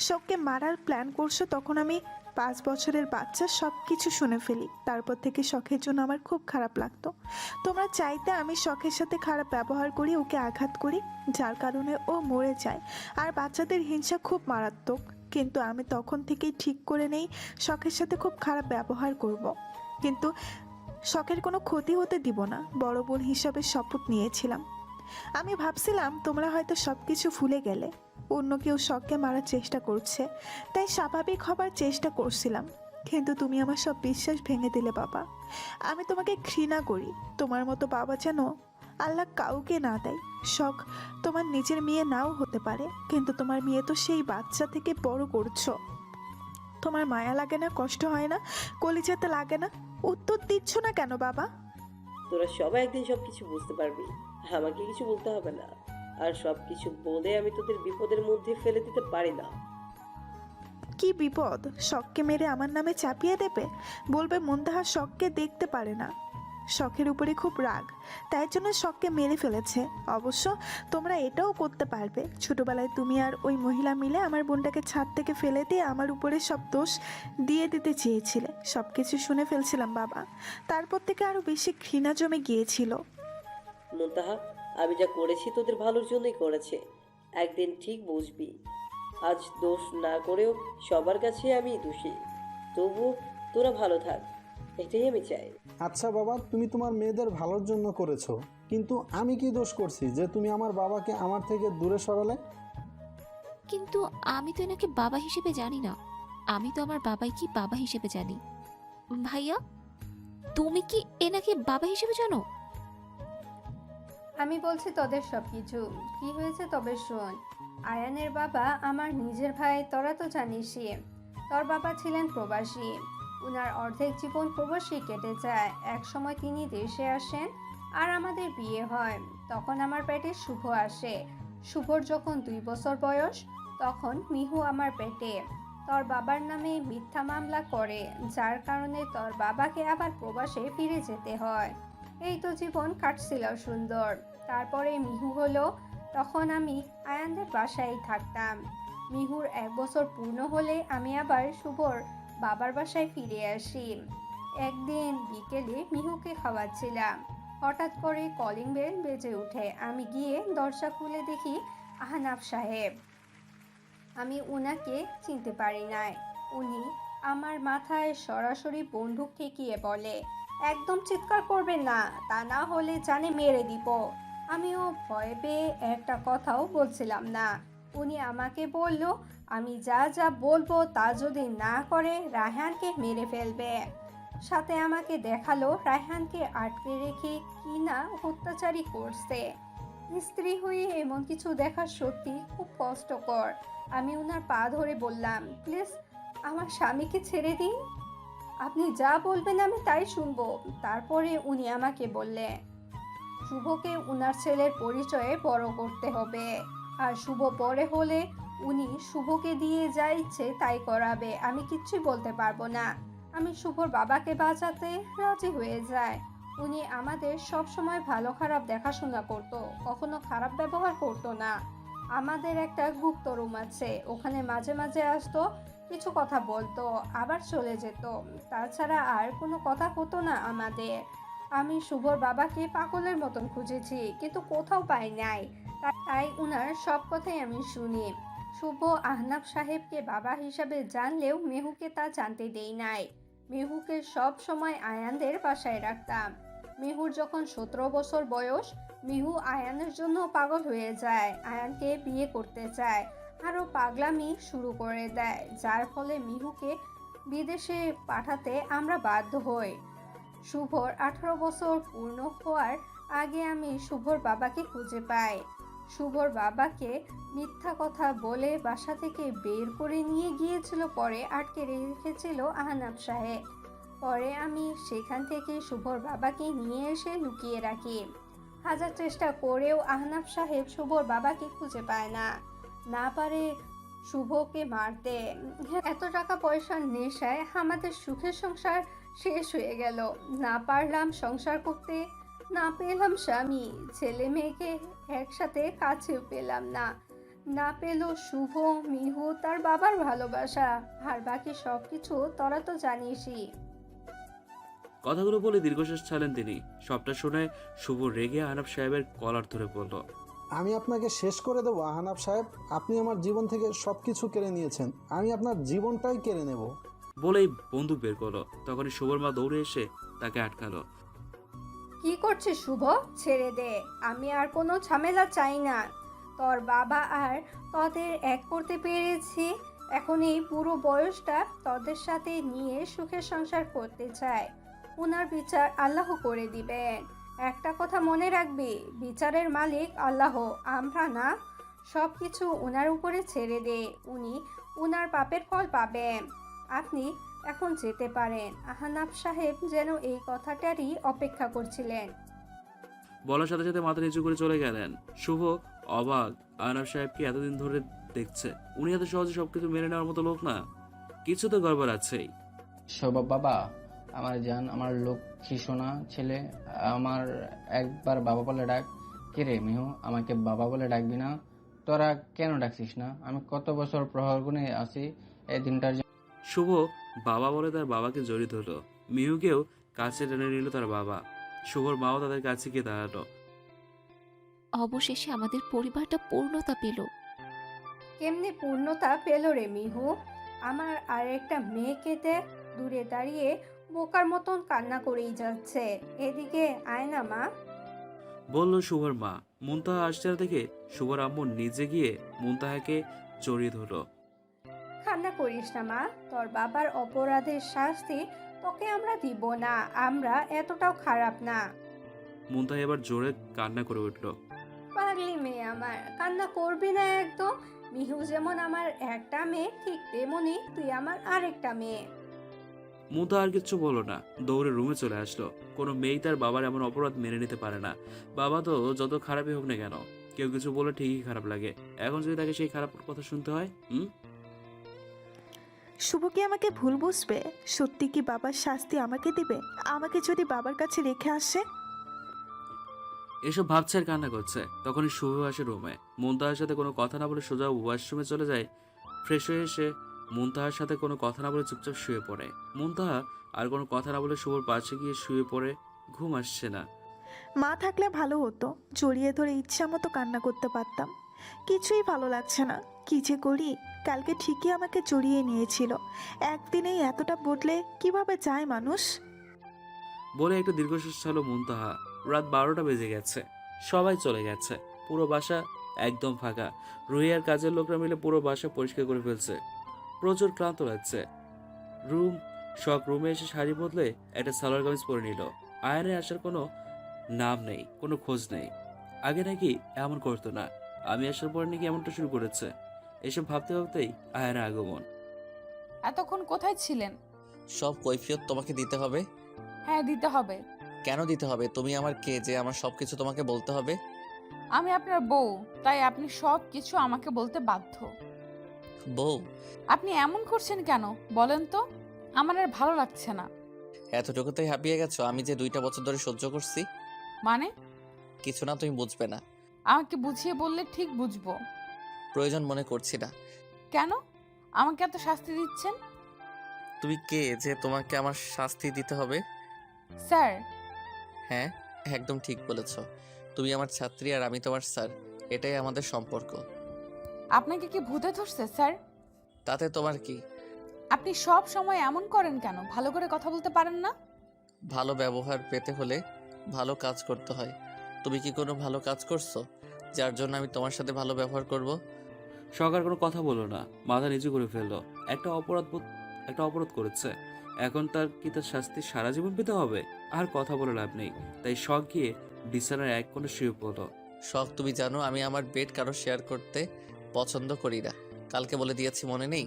শখকে মারার প্ল্যান করছো, তখন আমি 5 বছরের বাচ্চা সব কিছু শুনে ফেলি। তারপর থেকে শখের জন্য আমার খুব খারাপ লাগতো। তোমরা চাইতে আমি শখের সাথে খারাপ ব্যবহার করি, ওকে আঘাত করি, যার কারণে ও মরে যায়। আর বাচ্চাদের হিংসা খুব মারাত্মক। কিন্তু আমি তখন থেকেই ঠিক করে নেই শখের সাথে খুব খারাপ ব্যবহার করব। কিন্তু শখের কোনো ক্ষতি হতে দিব না, বড় বোন হিসাবে শপথ নিয়েছিলাম। আমি ভাবছিলাম তোমরা হয়তো সব কিছু ভুলে গেলে, অন্য কেউ শখকে মারার চেষ্টা করছে, তাই স্বাভাবিক হবার চেষ্টা করছিলাম। কিন্তু তুমি আমার সব বিশ্বাস ভেঙে দিলে বাবা। আমি তোমাকে ঘৃণা করি। তোমার মতো বাবা যেন আল্লাহ কাউকে না দেয়। শখ তোমার নিজের মেয়ে নাও হতে পারে, কিন্তু তোমার মেয়ে তো সেই বাচ্চা থেকে বড় করছো। তোমার মায়া লাগে না, কষ্ট হয় না, কলিজাতে লাগে না? উত্তর দিচ্ছ না কেন বাবা? তোরা সবাই একদিন সব কিছু বুঝতে পারবি, আমাকে কিছু বলতে হবে না। আর সব কিছু বলে আমি তোদের বিপদের মধ্যে ফেলে দিতে পারি না। কি বিপদ? শখকে মেরে আমার নামে চাপিয়ে দেবে? বলবে মুনতাহা শখকে দেখতে পারে না, শখের উপরে খুব রাগ, তাই জন্য শখকে মেরে ফেলেছে। অবশ্য তোমরা এটাও করতে পারবে, ছোটবেলায় তুমি আর ওই মহিলা মিলে আমার বোনটাকে ছাদ থেকে ফেলে দিয়ে আমার উপরে সব দোষ দিয়ে দিতে চেয়েছিলে। সব কিছু শুনে ফেলছিলাম বাবা, তারপর থেকে আরো বেশি ঘৃণা জমে গিয়েছিল। মুনতাহা, আমি যা করেছি তোদের ভালোর জন্যই করেছে, একদিন ঠিক বুঝবি। আজ দোষ না করেও সবার কাছে আমি দোষী, তবু তোরা ভালো থাক, এটাই আমি চাই। আচ্ছা বাবা, তুমি তোমার মেয়েদের ভালোর জন্য করেছো, কিন্তু আমি কি দোষ করছি যে তুমি আমার বাবাকে আমার থেকে দূরে সরালে? কিন্তু আমি তো এনাকে বাবা হিসেবে জানি না। আমি তো আমার বাবাই কি বাবা হিসেবে জানি। ভাইয়া, তুমি কি এনাকে বাবা হিসেবে জানো? আমি বলছি তোদের সব কিছু কি হয়েছে তবে শোন। আয়ানের বাবা আমার নিজের ভাই, তোরা তো জানিসই। তোর বাবা ছিলেন প্রবাসী, উনার অর্ধেক জীবন প্রবাসী কেটে যায়। এক সময় তিনি দেশে আসেন আর আমাদের বিয়ে হয়। তখন আমার পেটে শুভ আসে। শুভর যখন 2 বছর বয়স, তখন মিহু আমার পেটে। তোর বাবার নামে মিথ্যা মামলা করে, যার কারণে তোর বাবাকে আবার প্রবাসে ফিরে যেতে হয়। এই তো জীবন কাটছিল সুন্দর। তারপরে মিহু হলো, তখন আমি আয়ানদের বাসায় থাকতাম। মিহুর 1 বছর পূর্ণ হলে আমি আবার শুভর বাবার বাসায় ফিরে আসি। একদিন বিকেলে মিহুকে খাওয়াচ্ছিলাম, হঠাৎ করে কলিং বেল বেজে ওঠে। আমি গিয়ে দরজা খুলে দেখি আহনাফ সাহেব। আমি উনাকে চিনতে পারি নাই। উনি আমার মাথায় সরাসরি বন্দুক ঠেকিয়ে বলে, একদম চিৎকার করবেন না, তা না হলে জানে মেরে দিব। আমিও ভয় পেয়ে একটা কথাও বলছিলাম না। উনি আমাকে বলল, আমি যা যা বলবো তা যদি না করে রায়হানকে মেরে ফেলবে। সাথে আমাকে দেখালো রায়হানকে আটকে রেখে কি না অত্যাচারী করছে। স্ত্রী হয়ে এমন কিছু দেখা সত্যি খুব কষ্টকর। আমি ওনার পা ধরে বললাম, প্লিজ আমার স্বামীকে ছেড়ে দিন, আপনি যা বলবেন আমি তাই শুনবো। তারপরে উনি আমাকে বললেন, শুভকে উনার ছেলের পরিচয়ে বড় করতে হবে, আর শুভ পরে হলে উনি শুভকে দিয়ে যা ইচ্ছে তাই করাবে। আমি কিচ্ছুই বলতে পারবো না। আমি শুভর বাবাকে বাঁচাতে রাজি হয়ে যাই। উনি আমাদের সব সময় ভালো খারাপ দেখাশোনা করতো, কখনো খারাপ ব্যবহার করতো না। আমাদের একটা গুপ্ত রুম আছে, ওখানে মাঝে মাঝে আসতো, কিছু কথা বলতো, আবার চলে যেত। তাছাড়া আর কোনো কথা হতো না আমাদের। আমি শুভর বাবাকে পাগলের মতন খুঁজেছি, কিন্তু কোথাও পাই নাই। তাই উনার সব কথাই আমি শুনি। শুভ আহনাফ সাহেবকে বাবা হিসাবে জানলেও মেহুকে তা জানতে দেই নাই। মেহুকে সব সময় আয়ানদের বাসায় রাখতাম। মেহুর যখন 17 বছর বয়স, মিহু আয়ানের জন্য পাগল হয়ে যায়, আয়ানকে বিয়ে করতে চায়, আরও পাগলামি শুরু করে দেয়, যার ফলে মিহুকে বিদেশে পাঠাতে আমরা বাধ্য হই। শুভর 18 বছর পূর্ণ হওয়ার আগে আমি শুভর বাবাকে খুঁজে পাই। শুভর বাবাকে মিথ্যা কথা বলে বাসা থেকে বের করে নিয়ে গিয়েছিল, পরে আটকে রেখেছিল আহনাফ সাহেব। পরে আমি সেখান থেকে শুভর বাবাকে নিয়ে এসে লুকিয়ে রাখি। হাজার চেষ্টা করেও আহনাফ সাহেব শুভর বাবাকে খুঁজে পায় না, না পারে শুভকে মারতে। এত টাকা পয়সার নেশায় আমাদের সুখের সংসার শেষ হয়ে গেল। না পারলাম সংসার করতে, না পেলাম স্বামী, ছেলে মেয়েকে একসাথে কাছেও পেলাম না, না পেল শুভ, মিহু, তার বাবার ভালোবাসা, আর বাকি সব কিছু তোরা তো জানিসই। কথাগুলো বলে দীর্ঘশ্বাস ছাড়লেন তিনি। সবটা শুনে শুভ রেগে আহনাফ সাহেবের কলার ধরে বলল, আমি আপনাকে শেষ করে দেবো আহনাব সাহেব? আপনি আমার জীবন থেকে সব কিছু কেড়ে নিয়েছেন, আমি আপনার জীবনটাই কেড়ে নেব। বলেই বন্দুক বের করলো। তখনই শুভর মা দৌড়ে এসে তাকে আটকালো। কি করছিস শুভ? ছেড়ে দে, আমি আর কোনো ঝামেলা চাই না। তোর বাবা আর তোদের এক করতে পেরেছি, এখন এই পুরো বয়সটা তোদের সাথে নিয়ে সুখের সংসার করতে চায়। উনার বিচার আল্লাহ করে দিবেন। একটা কথা মনে রাখবি, বিচারের মালিক আল্লাহ, আমরা না। সব কিছু উনার উপরে ছেড়ে দে, উনি উনার পাপের ফল পাবেন। আপনি এখন যেতে পারেন। আহনাব সাহেব যেন এই কথাটারই অপেক্ষা করছিলেন। বলার সাথে সাথে মাথা নিচু করে চলে গেলেন। শুভ অবাক, আহনাব সাহেবকে এতদিন ধরে দেখছে, উনি এত সহজে সবকিছু মেনে নেওয়ার মতো লোক না, কিছু তো গড়বড় আছেই। শোভা বাবা, আমার জান, আমার লক্ষ্মী সোনা ছেলে, আমার একবার বাবা বলে ডাক। কে রে মিহু, আমাকে বাবা বলে ডাকবি না? তোরা কেন ডাকছিস না? আমি কত বছর প্রহর গুনে আছি এই দিনটার জন্য। শুভ বাবা বলে তার বাবাকে জড়িত হলো। মিহুকেও কাছে টেনে নিল তার বাবা। শুভর মাও তাদের কাছে গিয়ে দাঁড়ালো। অবশেষে আমাদের পরিবারটা পূর্ণতা পেল। কেমনে পূর্ণতা পেল রে মিহু? আমার আর একটা মেয়েকে দেখ, দূরে দাঁড়িয়ে বোকার মতন কান্না করেই যাচ্ছে। এদিকে আয় না মা। বলল শুভর মা। মুনতাহা আসছে না দেখে শুভর আম্মু নিজে গিয়ে মুনতাহাকে জড়িয়ে ধরলো। কান্না করিস না মা, তোর বাবার অপরাধের শাস্তি তোকে আমরা দিব না, আমরা এতটাও খারাপ না। মুনতাহা এবার জোরে কান্না করে উঠল। পাগলি মেয়ে আমার, কান্না করবি না একদম। মিহু যেমন আমার একটা মেয়ে, ঠিক তেমনি তুই আমার আরেকটা মেয়ে। মুনতাহা আর কিচ্ছু বললো না, দৌড়ে রুমে চলে আসলো। কোনো মেয়েই তার বাবার এমন অপরাধ মেনে নিতে পারে না। বাবা তো যত খারাপই হোক না কেন, কেউ কিছু বলে ঠিকই খারাপ লাগে। এখন যদি তাকে সেই খারাপ কথা শুনতে হয়। শুভ কি আমাকে ভুল বুঝবে? সত্যি কি বাবার শাস্তি আমাকে দিবে, আমাকে যদি বাবার কাছে রেখে আসে? এসব ভাবছে আর কান্না করছে। তখনই শুভ আসে রুমে। মুনতাহার সাথে কোনো কথা না বলে সোজা ওয়াশরুমে চলে যায়। ফ্রেশ হয়ে এসে মুনতাহার সাথে কোনো কথা না বলে চুপচাপ শুয়ে পড়ে। মুনতাহা আর কোনো কথা না বলে শুভর পাশে গিয়ে শুয়ে পড়ে। ঘুম আসছে না। মা থাকলে ভালো হতো, জড়িয়ে ধরে ইচ্ছা মতো কান্না করতে পারতাম। কিছুই ভালো লাগছে না, কি যে করি। কালকে ঠিকই আমাকে জড়িয়ে নিয়েছিল, একদিনেই এতটা বদলে কিভাবে যায় মানুষ? বলে একটু দীর্ঘশ্বাস ছাড়লো মুনতাহা। রাত 12টা বেজে গেছে, সবাই চলে গেছে। পুরো বাসা একদম ফাঁকা। রুহিয়ার কাজের লোকরা মিলে পুরো বাসা পরিষ্কার করে ফেলছে। প্রচুর ক্লান্ত লাগছে। রুমে এসে শাড়ি বদলে একটা সালোয়ার কামিজ পরে নিল। আয়নের আসার কোনো নাম নেই, কোনো খোঁজ নেই। আগে নাকি এমন করতো না, আমি আসার পর নাকি এমনটা শুরু করেছে। এসব ভাবতে ভাবতেই আয়নের আগমন। এতক্ষণ কোথায় ছিলেন? সব কৈফিয়ত তোমাকে দিতে হবে। হ্যাঁ, দিতে হবে। কেন দিতে হবে? তুমি আমার কে যে আমার সব কিছু তোমাকে বলতে হবে? আমি আপনার বউ, তাই আপনি সব কিছু আমাকে বলতে বাধ্য। বউ? আপনি এমন করছেন কেন বলেন তো? আমার আর ভালো লাগছে না। এতটুকুতেই হাঁপিয়ে গেছো? আমি যে 2টা বছর ধরে সহ্য করছি। মানে? কিছু না, তুমি বুঝবে না। আমাকে বুঝিয়ে বললে ঠিক বুঝবো। প্রয়োজন মনে করছি না। কেন আমাকে এত শাস্তি দিচ্ছেন? তুমি কে যে তোমাকে আমার শাস্তি দিতে হবে? স্যার। হ্যাঁ, একদম ঠিক বলেছ। তুমি আমার ছাত্রী আর আমি তোমার স্যার, এটাই আমাদের সম্পর্ক। আপনাকে কি ভূতে ধরছে স্যার? তাতে তোমার কি? আপনি সব সময় এমন করেন কেন? ভালো করে কথা বলতে পারেন না? ভালো ব্যবহার পেতে হলে ভালো কাজ করতে হয়। তুমি কি কোনো ভালো কাজ করছো যার জন্য আমি তোমার সাথে ভালো ব্যবহার করব? সরকার কোনো কথা বললো না, মাথা নিচু করে ফেললো। একটা অপরাধ করেছে, এখন তার শাস্তি সারা জীবন পেতে হবে? আর কথা বলে লাভ নেই, তাই শখ গিয়ে বিছানার এক কোণে শুয়ে পড়লো। শখ? তুমি জানো আমি আমার বেড কারো শেয়ার করতে পছন্দ করি না। কালকে বলে দিয়েছি, মনে নেই?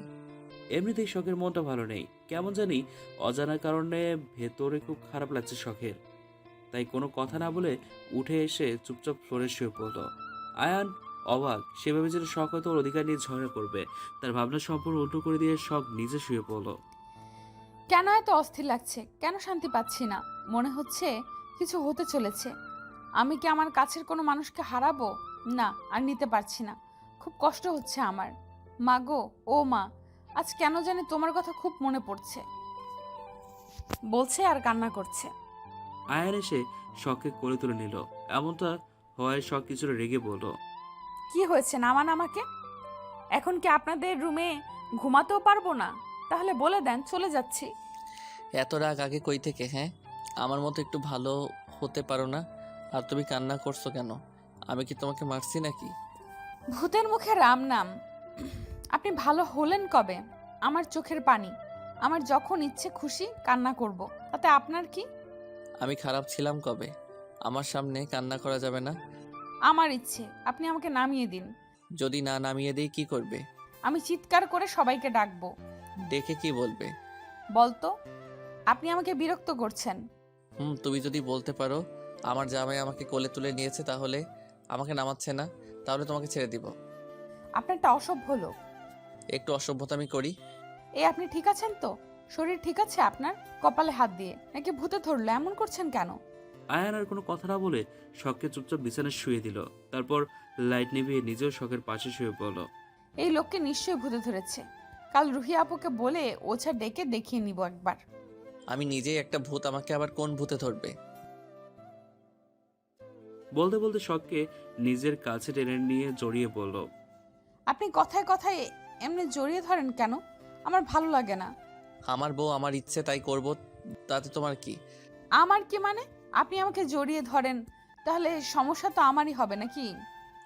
এমনিতেই শখের মনটা ভালো নেই, কেমন জানি অজানা কারণে ভেতরে খুব খারাপ লাগছে শখের। তাই কোনো কথা না বলে উঠে এসে চুপচাপ ফ্লোরে শুয়ে পড়লো। আয়ান অবাক, সে ভেবেছিল শখ হয়তো ওর অধিকার নিয়ে ঝগড়া করবে। তার ভাবনা সম্পূর্ণ উল্টো করে দিয়ে শখ নিজে শুয়ে পড়লো। কেন এত অস্থির লাগছে? কেন শান্তি পাচ্ছি না? মনে হচ্ছে কিছু হতে চলেছে। আমি কি আমার কাছের কোনো মানুষকে হারাবো? না, আর নিতে পারছি না। খুব কষ্ট হচ্ছে আমার। মা গো, ও মা, আজ কেন জানি তোমার কথা খুব মনে পড়ছে বলছে আর কান্না করছে। আয়ান এসে শখকে কোলে তুলে নিল। এমনটা হওয়ায় শখ কিছুটা রেগে বলল, কি হয়েছে, নামান আমাকে। এখন কি আপনাদের রুমে ঘুমাতেও পারবো না? তাহলে বলে দেন, চলে যাচ্ছি। এত রাগ আগে কই থেকে? হ্যাঁ, আমার মতো একটু ভালো হতে পারো না? আর তুমি কান্না করছো কেন? আমি কি তোমাকে মারছি নাকি? ভূতের মুখে রাম নাম। আপনি ভালো হলেন কবে? আমার চোখের পানি। আমার যখন ইচ্ছে খুশি কান্না করব, তাতে আপনার কি? আমি খারাপ ছিলাম কবে? আমার সামনে কান্না করা যাবে না। আমার ইচ্ছে, আপনি আমাকে নামিয়ে দিন। যদি না নামিয়ে দিই কি করবে? আমি চিৎকার করে সবাইকে ডাকবো। ডেকে কি বলবে? বলতো, আপনি আমাকে বিরক্ত করছেন। তুমি যদি বলতে পারো আমার জামাই আমাকে কোলে তুলে নিয়েছে, তাহলে আমাকে নামাচ্ছে না, তাহলে তোমাকে ছেড়ে দিব। আপনার একটা অসভ্য লোক। একটু অসভ্যতামি করি? আপনি ঠিক আছেন তো? শরীর ঠিক আছে আপনার? কপালে হাত দিয়ে নাকি ভূতে ধরলো? এমন করছেন কেন? আয়ান আর কোনো কথা না বলে শখকে চুপচাপ বিছানায় শুয়ে দিল। তারপর লাইট নিভিয়ে নিজেও শখের পাশে শুয়ে পড়ল। এই লোককে নিশ্চয়ই ভূতে ধরেছে। কাল রুহি আপুকে বলে ওঝা ডেকে দেখিয়ে নিব একবার। আমি নিজেই একটা ভূত, আমাকে আবার কোন ভূতে ধরবে? বলতে বলতে শখকে নিজের কাছে টেনে নিয়ে জড়িয়ে পড়ল। আপনি কথায় কথায় এমনি জড়িয়ে ধরেন কেন? আমার ভালো লাগে না। আমার বউ, আমার ইচ্ছে তাই করব, তাতে তোমার কি? আমার কি মানে? আপনি আমাকে জড়িয়ে ধরেন, তাহলে সমস্যা তো আমারই হবে নাকি?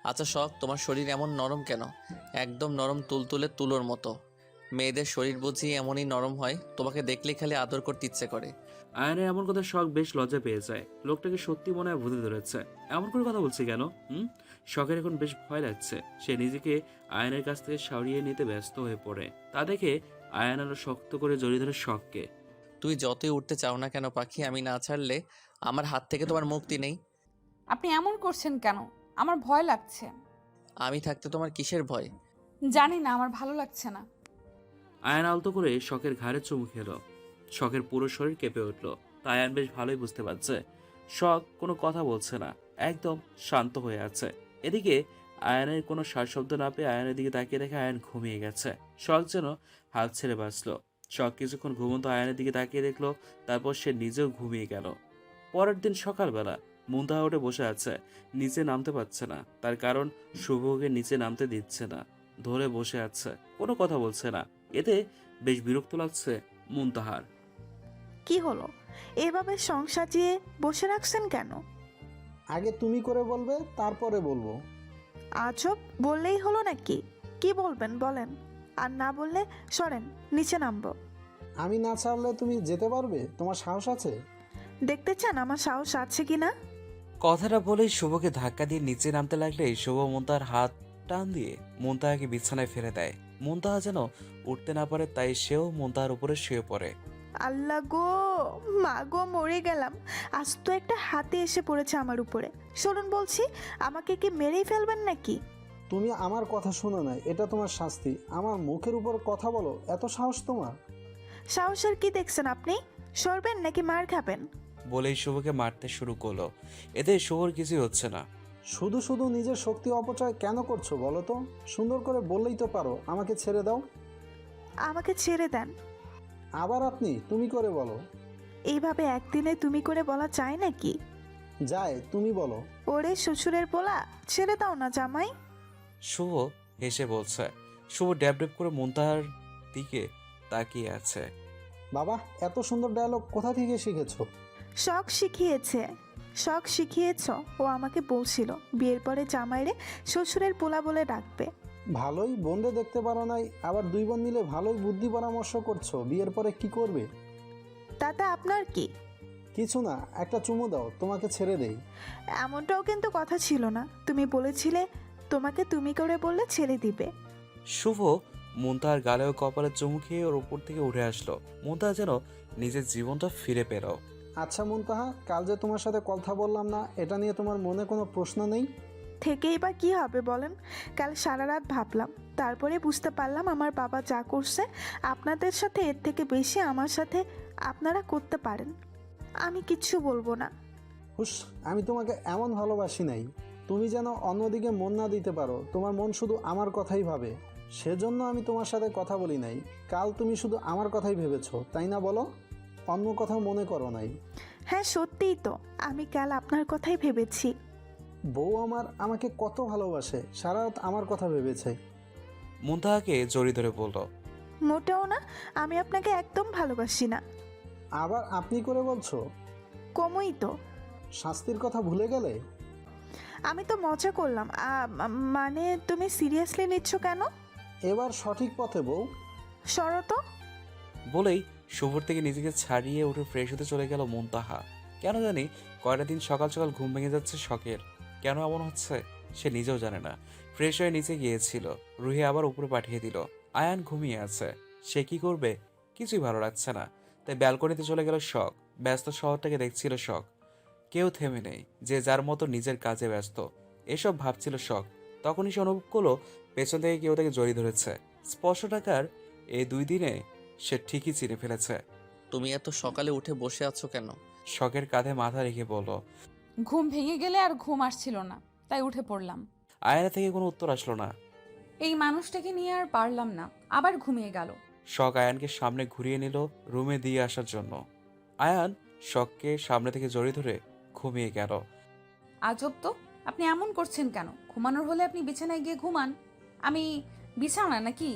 আচ্ছা শখ, তোমার শরীর এমন নরম কেন? একদম নরম তুলতুলে তুলোর মতো। মেয়েদের শরীর বুঝি এমনই নরম হয়? তোমাকে দেখলে খালি আদর করতে ইচ্ছে করে। আয়নের এমন কথা শখ বেশ লজ্জা পেয়ে যায়। লোকটাকে সত্যি মনে হয় ভূতে ধরেছে। এমন করে কথা বলছে কেন? শখের এখন বেশ ভয় লাগছে। সে নিজেকে আয়নের কাছ থেকে সরিয়ে নিতে ব্যস্ত হয়ে পড়ে। তা দেখে আয়ন আরো শক্ত করে জড়িয়ে ধরে শখকে। তুই যতই উঠতে চাও না কেন পাখি, আমি না ছাড়লে আমার হাত থেকে তোমার মুক্তি নেই। আপনি এমন করছেন কেন? আমার ভয় লাগছে। আমি থাকতে তোমার কিসের ভয়? জানি না, আমার ভালো লাগছে না। আয়ন আলতো করে শখের ঘাড়ে চুমু খেলো। শখের পুরো শরীর কেঁপে উঠল। তা আয়ন বেশ ভালোই বুঝতে পারছে শখ কোনো কথা বলছে না, একদম শান্ত হয়ে আছে। এদিকে আয়নের কোনো সারশব্দ না পেয়ে আয়নের দিকে তাকিয়ে দেখে আয়ন ঘুমিয়ে গেছে। শখ যেন হাল ছেড়ে বাঁচল। শখ কিছুক্ষণ ঘুমন্ত আয়নের দিকে তাকিয়ে দেখলো, তারপর সে নিজেও ঘুমিয়ে গেল। পরের দিন সকালবেলা মুন্তাহা উঠে বসে আছে, নিচে নামতে পারছে না। তার কারণ শুভকে নিচে নামতে দিচ্ছে না, ধরে বসে আছে, কোনো কথা বলছে না। এতে বেশ বিরক্ত লাগছে মুন্তাহার। কি হলো, এভাবে সংসার দিয়ে বসে রাখছেন কেন? আগে তুমি করে বলবে, তারপরে বলবো। আজব, বললেই হলো নাকি? কি বলবেন বলেন, আর না বললে সরেন, নিচে নামবো। আমি না ছাড়লে তুমি যেতে পারবে? তোমার সাহস আছে? দেখতে চান আমার সাহস আছে কিনা? কথাটা বলেই শুভকে ধাক্কা দিয়ে নিচে নামতে লাগলে শুভ মুন্তাহার হাত টান দিয়ে মুন্তাহাকে বিছানায় ফেলে দেয়। মুন্তাহা যেন উঠতে না পারে, তাই সেও মুন্তাহার উপরে শুয়ে পড়ে। আল্লাহ গো, মা গো, মরে গেলাম। আজ তো একটা হাতে এসে পড়েছে আমার উপরে। শুনুন বলছি, আমাকে কি মেরেই ফেলবেন নাকি? তুমি আমার কথা শোনো না, এটা তোমার শাস্তি। আমার মুখের উপর কথা বলো, এত সাহস তোমার? সাহসের কি দেখছেন আপনি? সরবেন নাকি মার খাবেন? বলেই শুভকে মারতে শুরু করলো। এতে শুভর কিছুই হচ্ছে না। শুধু শুধু নিজের শক্তি অপচয় কেন করছো বলো তো? সুন্দর করে বললেই তো পারো, আমাকে ছেড়ে দাও। আমাকে ছেড়ে দেন। আবার আপনি তুমি করে বলো। এইভাবে একদিনে তুমি করে বলা যায় নাকি? যায়, তুমি বলো। ওরে শ্বশুরের পোলা, ছেড়ে দাও না জামাই। শুভ হেসে বলছে। শুভ ড্যাব ড্যাব করে মুন্তাহার দিকে তাকিয়ে আছে। বাবা, এত সুন্দর ডায়লগ কোথা থেকে শিখেছো? শখ শিখিয়েছে। শখ শিখিয়েছ। ও আমাকে বলছিল বিয়ের পরে জামাইরে শ্বশুরের পোলা বলে ডাকবে। ভালোই বোনরে দেখতে পারো নাই, আবার দুই বোন মিলে ভালোই বুদ্ধি পরামর্শ করছো বিয়ের পরে কি করবে। তাতে আপনার কি? কিছু না, একটা চুমু দাও, তোমাকে ছেড়ে দেই। এমনটাও কিন্তু কথা ছিল না। তুমি বলেছিলে তোমাকে তুমি করে বললে ছেড়ে দিবে। শুভ মুন্তাহার গালে ও কপালে চুমু খেয়ে ওর উপর থেকে উঠে আসলো। মুন্তাহা যেন নিজের জীবনটা ফিরে পেল। আচ্ছা মুনতাহা, কাল যে তোমার সাথে কথা বললাম না, এটা নিয়ে তোমার মনে কোনো প্রশ্ন নেই? থেকেই বা কি হবে বলেন? কাল সারা রাত ভাবলাম, তারপরে বুঝতে পারলাম আমার বাবা যা করছে আপনাদের সাথে এর থেকে বেশি আমার সাথে আপনারা করতে পারেন। আমি কিচ্ছু বলবো না। হুস, আমি তোমাকে এমন ভালোবাসি নাই তুমি যেন অন্যদিকে মন না দিতে পারো। তোমার মন শুধু আমার কথাই ভাবে, সেজন্য আমি তোমার সাথে কথা বলি নাই। কাল তুমি শুধু আমার কথাই ভেবেছো, তাই না বলো? অন্য কথা মনে করো নাই? হ্যাঁ সত্যিই তো, আমি কাল আপনার কথাই ভেবেছি। বউ আমাকে কত ভালোবাসে, সারা রাত আমার কথা ভেবেছে। মুনতাহাকে জড়িয়ে ধরে বলল, মোটেও না, আমি আপনাকে একদম ভালোবাসি না। আবার আপনি করে বলছো? কমই তো। শাস্তির কথা ভুলে গেলে? আমি তো মজা করলাম। মানে তুমি সিরিয়াসলি নিচ্ছ কেন? এবার সঠিক পথে বউ। সরো তো। বলেই শোভর থেকে নিজেকে ছাড়িয়ে উঠে ফ্রেশ হতে চলে গেল মুনতাহা। কেন জানি কয়টা দিন সকাল সকাল ঘুম ভেঙে যাচ্ছে শখের। কেন এমন হচ্ছে সে নিজেও জানে না। ফ্রেশ হয়ে নিচে গিয়েছিল, রুহি আবার উপরে পাঠিয়ে দিল। আয়ান ঘুমিয়ে আছে, সে কি করবে কিছুই ভালো লাগছে না, তাই ব্যালকনিতে চলে গেল শখ। ব্যস্ত শহরটাকে দেখছিল শখ, কেউ থেমে নেই, যে যার মতো নিজের কাজে ব্যস্ত। এসব ভাবছিল শখ, তখনই সে অনুভব করলো পেছন থেকে কেউ তাকে জড়িয়ে ধরেছে। স্পর্শ টাকার এই 2 দিনে সে ঠিকই চিনে ফেলেছে। তুমি এত সকালে উঠে বসে আছো কেন? শখের কাঁধে মাথা রেখে বলল, ঘুম ভেঙে গেলে আর ঘুম আসছিল না, তাই উঠে পড়লাম। আয়না থেকে কোনো উত্তর আসলো না। এই মানুষটাকে নিয়ে আর পারলাম না, আবার ঘুমিয়ে গেল। শখ আয়ানকে সামনে ঘুরিয়ে নিল রুমে দিয়ে আসার জন্য। আয়ান শখকে সামনে থেকে জড়িয়ে ধরে ঘুমিয়ে গেল। আজব তো, আপনি এমন করছেন কেন? ঘুমানোর হলে আপনি বিছানায় গিয়ে ঘুমান, আমি বিছানা নাকি?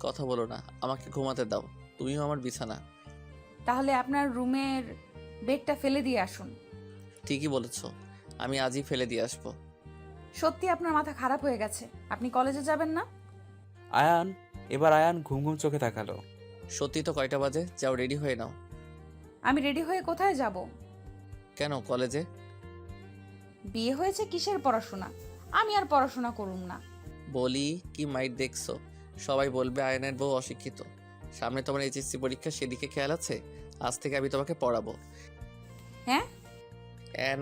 কথা বলো না, আমাকে ঘুমাতে দাও। তুমিও আমার বিছানা। তাহলে আপনার রুমের বেডটা ফেলে দিয়ে আসুন। ঠিকই বলেছ, আমি আজই ফেলে দিয়ে আসবো। সত্যি আপনার মাথা খারাপ হয়ে গেছে, আপনি কলেজে যাবেন না? আয়ান ঘুম ঘুম চোখে তাকালো। সত্যি তো, কয়টা বাজে? যাও রেডি হয়ে নাও। আমি রেডি হয়ে কোথায় যাব? কেন, কলেজে? বিয়ে হয়েছে কিসের পড়াশোনা? আমি আর পড়াশোনা করুম না। বলি কি মাইট দেখছো? সবাই বলবে আয়নের বউ অশিক্ষিত। সামনে তোমার এইচএসসি পরীক্ষা, সেদিকে খেয়াল আছে? আজ থেকে আমি তোমাকে পড়াবো। হ্যাঁ?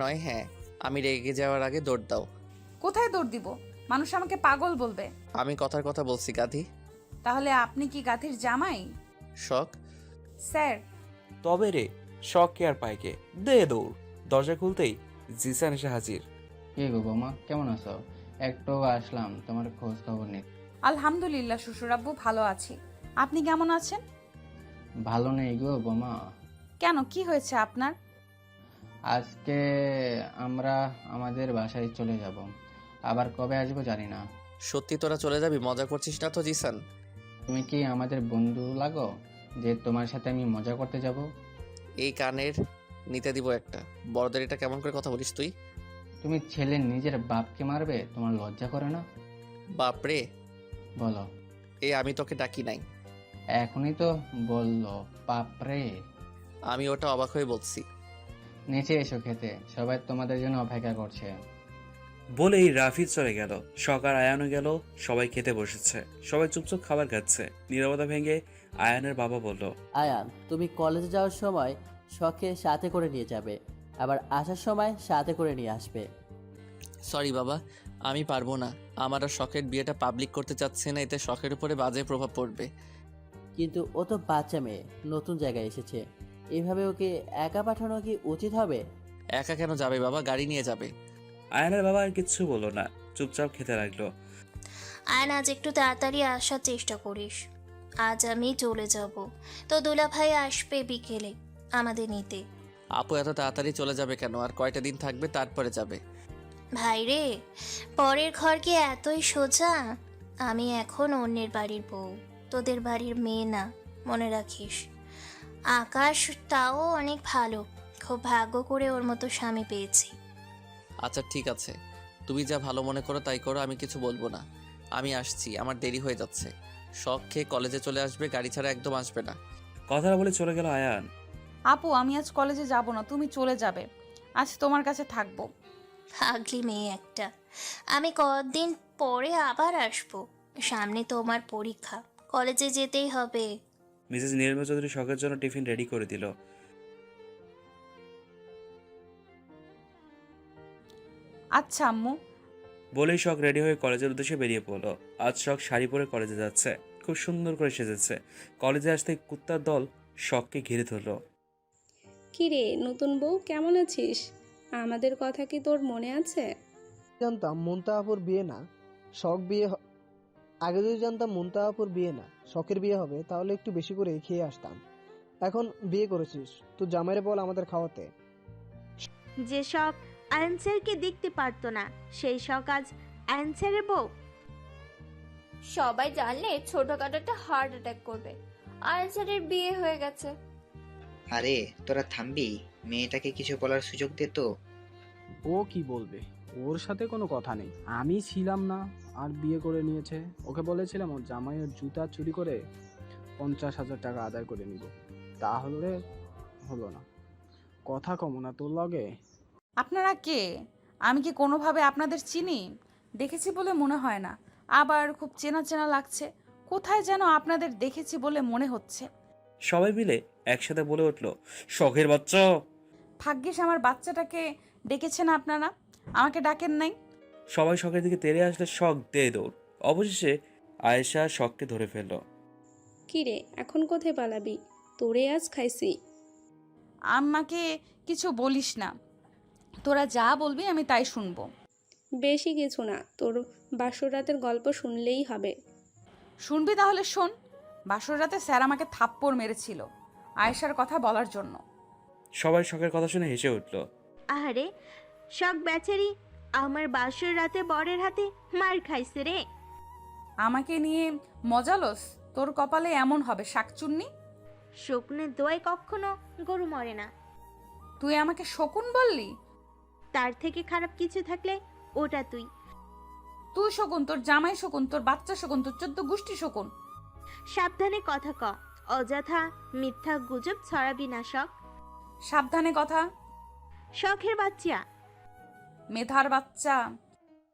নয় হ্যাঁ। আমি রেগে যাওয়ার আগে দৌড় দাও। কোথায় দৌড় দিব? মানুষ আমাকে পাগল বলবে। আমি কথার কথা বলছি, গাধি। তাহলে আপনি কি গাধির জামাই? শখ? স্যার। তবে রে, শখ কে আর পায় কে, দে দৌড়। দরজা খুলতেই জিসান এসে হাজির। কি গো বৌমা, কেমন আছো? একটু আসলাম তোমার খোঁজ খবর নিতে। আলহামদুলিল্লাহ শ্বশুর আব্বু, ভালো আছি। আপনি কেমন আছেন? ভালো নেই গো বৌমা। কেন, কি হয়েছে আপনার? আজকে আমরা আমাদের বাসায় চলে যাব, আবার কবে আসবো জানি না। সত্যি তোরা চলে যাবি? মজা করছিস না তো জিসান? তুমি কি আমাদের বন্ধু লাগো যে তোমার সাথে আমি মজা করতে যাব? এই কানের নিতে দিব একটা। বড়দের এটা কেমন করে কথা বলিস তুই? তুমি ছেলে নিজের বাপকে মারবে, তোমার লজ্জা করে না? বাপরে। বলো। আমি তোকে ডাকি নাই। এখনই তো বললো বাপরে। আমি ওটা অবাক হয়ে বলছি। নিচে এসো খেতে, সবাই তোমাদের জন্য অপেক্ষা করছে। বলেই রাফি চলে গেল। শখ আর আয়ানও গেল, সবাই খেতে বসেছে। সবাই চুপচাপ খাবার খাচ্ছে। নীরবতা ভেঙে আয়ানের বাবা বলল, আয়ান, তুমি কলেজে যাওয়ার সময় শখকে সাথে করে নিয়ে যাবে, আবার আসার সময় সাথে করে নিয়ে আসবে। সরি বাবা, আমি পারবো না। আমার আর শখের বিয়েটা পাবলিক করতে চাচ্ছে না, এতে শখের উপরে বাজে প্রভাব পড়বে। কিন্তু ও তো বাচ্চা মেয়ে, নতুন জায়গায় এসেছে, এইভাবে ওকে একা পাঠানো কি উচিত হবে? একা কেন যাবে বাবা, গাড়ি নিয়ে যাবে। আয়ানের বাবা আর কিচ্ছু বললো না, চুপচাপ খেতে লাগলো। আয়ন, আজ একটু তাড়াতাড়ি আসার চেষ্টা করিস। আজ আমি চলে যাব, তো দুলা ভাই আসবে বিকেলে আমাদের নিতে। আপু এত তাড়াতাড়ি চলে যাবে কেন? আর কয়টা দিন থাকবে, তারপরে যাবে। ভাই রে, পরের ঘর কি এতই সোজা? আমি এখন অন্যের বাড়ির বউ, তোদের বাড়ির মেয়ে না, মনে রাখিস। আকাশ তাও অনেক ভালো, খুব ভাগ্য করে ওর মতো স্বামী পেয়েছি। আচ্ছা ঠিক আছে, তুমি যা ভালো মনে করো তাই করো, আমি কিছু বলবো না। আমি আসছি, আমার দেরি হয়ে যাচ্ছে। শখ খেয়ে কলেজে চলে আসবে, গাড়ি ছাড়া একদম আসবে না। কথাটা বলে চলে গেল আয়ান। আপু, আমি আজ কলেজে যাব না, তুমি চলে যাবে। আজ তোমার কাছে থাকবো। পাগলি মেয়ে একটা। আমি কদিন পরে আবার আসবো, সামনে তোমার পরীক্ষা, কলেজে যেতেই হবে। মিসেস নীলিমা চৌধুরী শখের জন্য টিফিন রেডি করে দিল। আচ্ছা আম্মু। বলেই শখ রেডি হয়ে কলেজের উদ্দেশ্যে বেরিয়ে পড়লো। আজ শখ শাড়ি পরে কলেজে যাচ্ছে, খুব সুন্দর করে সেজেছে। কলেজে আসতে কুত্তার দল শখকে ঘিরে ধরলো। কিরে নতুন বউ, কেমন আছিস? আমাদের কথা কি তোর মনে আছে? জানতাম মুনতাহাপুর বিয়ে না, শখ বিয়ে আগে যদি জানতাম মুনতাহাপুর বিয়ে না শখের বিয়ে হবে, তাহলে একটু বেশি করে খেয়ে আসতাম। এখন বিয়ে করেছিস, তুই জামাইরে বল আমাদের খাওয়াতে। যেসব অ্যান্সারকে দেখতে পারতো না, সেই শখ আজ অ্যান্সারের বউ। সবাই জানলে ছোটখাটো একটা হার্ট অ্যাটাক করবে। আনসারের বিয়ে হয়ে গেছে। আরে তোরা থামবি, মেয়েটাকে কিছু বলার সুযোগ দে তো। ও কি বলবে, ওর সাথে কোনো কথা নেই। আমি ছিলাম না আর বিয়ে করে নিয়েছে। ওকে বলেছিলাম ওর জামাইয়ের জুতা চুরি করে 50,000 টাকা আদায় করে নিব, তাহলে হলো না। কথা কম না তোর লগে। আপনারা কে? আমি কি কোনোভাবে আপনাদের চিনি? দেখেছি বলে মনে হয় না, আবার খুব চেনা চেনা লাগছে। কোথায় যেন আপনাদের দেখেছি বলে মনে হচ্ছে। সবাই মিলে একসাথে বলে উঠল, শখের বাচ্চা। ভাগ্যিস আমার বাচ্চাটাকে ডেকেছেন আপনারা, আমাকে ডাকেন নাই। সবাই শখের দিকে তেড়ে আসলে শখ দে দৌড়। অবশেষে আয়েশা শখকে ধরে ফেলল। কিরে এখন কোথায় পালাবি? তোরে আজ খাইছি। আমাকে কিছু বলিস না, তোরা যা বলবি আমি তাই শুনবো। বেশি কিছু না, তোর বাসর রাতের গল্প শুনলেই হবে। শুনবি তাহলে শোন। বাসর রাতে স্যার আমাকে থাপ্পড় মেরেছিল আয়েশার কথা বলার জন্য। সবাই শখের কথা শুনে হেসে উঠল। আহারে, শখ বেচারি আমার বাসর রাতে বরের হাতে মার খাইছে রে। আমাকে নিয়ে মজালস, তোর কপালে এমন হবে শাকচুন্নি। শকুনের দোয়ায় কখনো গরু মরে না। তুই আমাকে শকুন বললি? তার থেকে খারাপ কিছু থাকলে ওটা তুই। তুই শকুন, তোর জামাই শকুন, তোর বাচ্চা শকুন, তোর 14 গোষ্ঠী শকুন। সাবধানে কথা ক, অযথা মিথ্যা গুজব ছড়াবি না শখ। সাবধানে কথা। শখের বাচ্চা, মেধার বাচ্চা।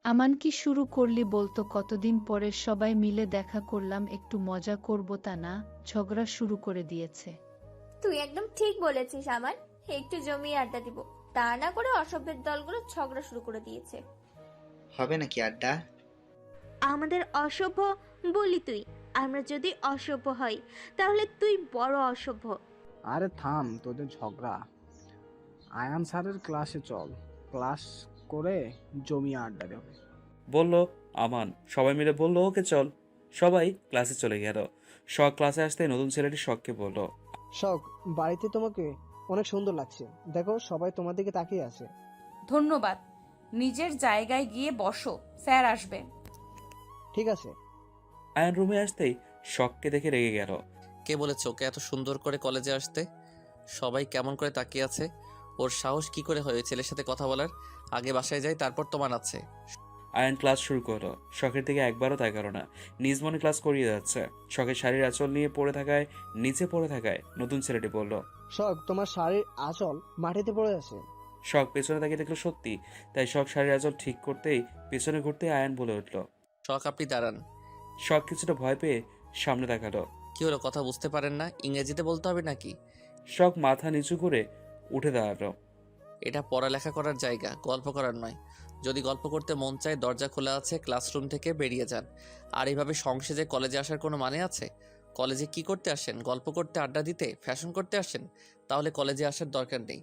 আমান কি শুরু করলি বলতো? কতদিন পরে সবাই মিলে দেখা করলাম, একটু মজা করব তা না, ঝগড়া শুরু করে দিয়েছে। তুই একদম ঠিক বলেছিস আমান, একটু জমিয়ে আড্ডা দিব, তা না করে অসভ্যের দলগুলো ঝগড়া শুরু করে দিয়েছে। হবে নাকি আড্ডা? আমাদের অসভ্য বলি তুই। আমরা যদি অসভ্য হই তাহলে তুই বড় অসভ্য। আরে থাম তোদের ঝগড়া, আয়ান স্যারের ক্লাসে চল, ক্লাস করে জমিয়ে আড্ডা দেবে বলল আমান। সবাই মিলে বলল ওকে চল। সবাই ক্লাসে চলে গেল। শখ ক্লাসে আসতে নতুন ছেলেটি শখকে বলল, শখ বাড়িতে তোমাকে অনেক সুন্দর লাগছে, দেখো সবাই তোমার দিকে তাকিয়ে আছে। ধন্যবাদ, নিজের জায়গায় গিয়ে বসো, স্যার আসবে। ঠিক আছে। আয়ান রুমে আসতেই শখকে দেখে রেগে গেল। কে বলেছে ওকে এত সুন্দর করে কলেজে আসতে? সবাই কেমন করে তাকিয়ে আছে। ওর সাহস কি করে হয় ওই ছেলের সাথে কথা বলার? আগে বাসায় যাই, তারপর তো মানাচ্ছে। আয়ান ক্লাস শুরু করলো। শখের দিকে একবারও তাকালো না, নিজ মনে ক্লাস করিয়ে যাচ্ছে। শখের শাড়ির আঁচল নিয়ে পড়ে থাকায় নিচে পড়ে থাকায় নতুন ছেলেটি বলল, শখ তোমার শাড়ির আঁচল মাটিতে পড়ে আছে। শখ পেছনে তাকিয়ে দেখলো সত্যি। তাই শখ শাড়ির আঁচল ঠিক করতেই পেছনে ঘুরতে আয়ান বলে উঠল, শখ আপনি দাঁড়ান। শখ কিছুটা ভয় পেয়ে সামনে তাকালো। কি হলো, কথা বুঝতে পারেন না? ইংরেজিতে বলতে হবে নাকি? শখ মাথা নিচু করে উঠে দাঁড়ালো। এটা পড়ালেখা করার জায়গা, গল্প করার নয়। যদি গল্প করতে মন চায় দরজা খোলা আছে, ক্লাসরুম থেকে বেরিয়ে যান। আর এইভাবে সংসেজে কলেজে আসার কোনো মানে আছে? কলেজে কি করতে আসেন? গল্প করতে, আড্ডা দিতে, ফ্যাশন করতে আসেন? তাহলে কলেজে আসার দরকার নেই।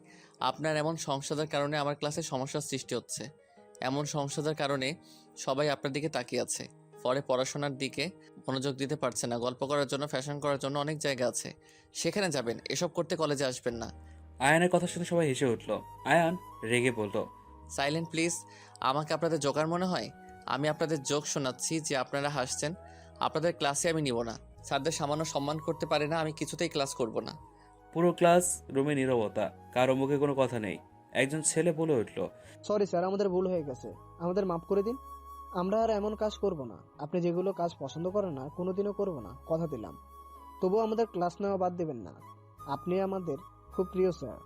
আপনার এমন সংসদের কারণে আমার ক্লাসে সমস্যার সৃষ্টি হচ্ছে। এমন সংসদের কারণে সবাই আপনার দিকে তাকিয়ে আছে। পরে পড়াশোনার দিকে মনোযোগ দিতে পারছে না। গল্প করার জন্য, ফ্যাশন করার জন্য অনেক জায়গা আছে, সেখানে যাবেন। এসব করতে কলেজে আসবেন না। আয়ানের কথা শুনে সবাই হেসে উঠল। আয়ান রেগে বলল, সাইলেন্ট প্লিজ। আমাকে আপনাদের জোকার মনে হয়? আমি আপনাদের জোক শোনাচ্ছি যে আপনারা হাসছেন। আপনাদের ক্লাসে আমি নিব না। স্যারদের সামান্য সম্মান করতে পারে না, আমি কিছুতেই ক্লাস করব না। পুরো ক্লাস রুমে নীরবতা, কারো মুখে কোনো কথা নেই। একজন ছেলে বলে উঠল, সরি স্যার, আমাদের ভুল হয়ে গেছে, আমাদের মাফ করে দিন। আমরা আর এমন কাজ করব না। আপনি যেগুলো কাজ পছন্দ করেন না কোনোদিনও করব না, কথা দিলাম। তবুও আমাদের ক্লাস নেওয়া বাদ দেবেন না। আপনি আমাদের খুব প্রিয় স্যার।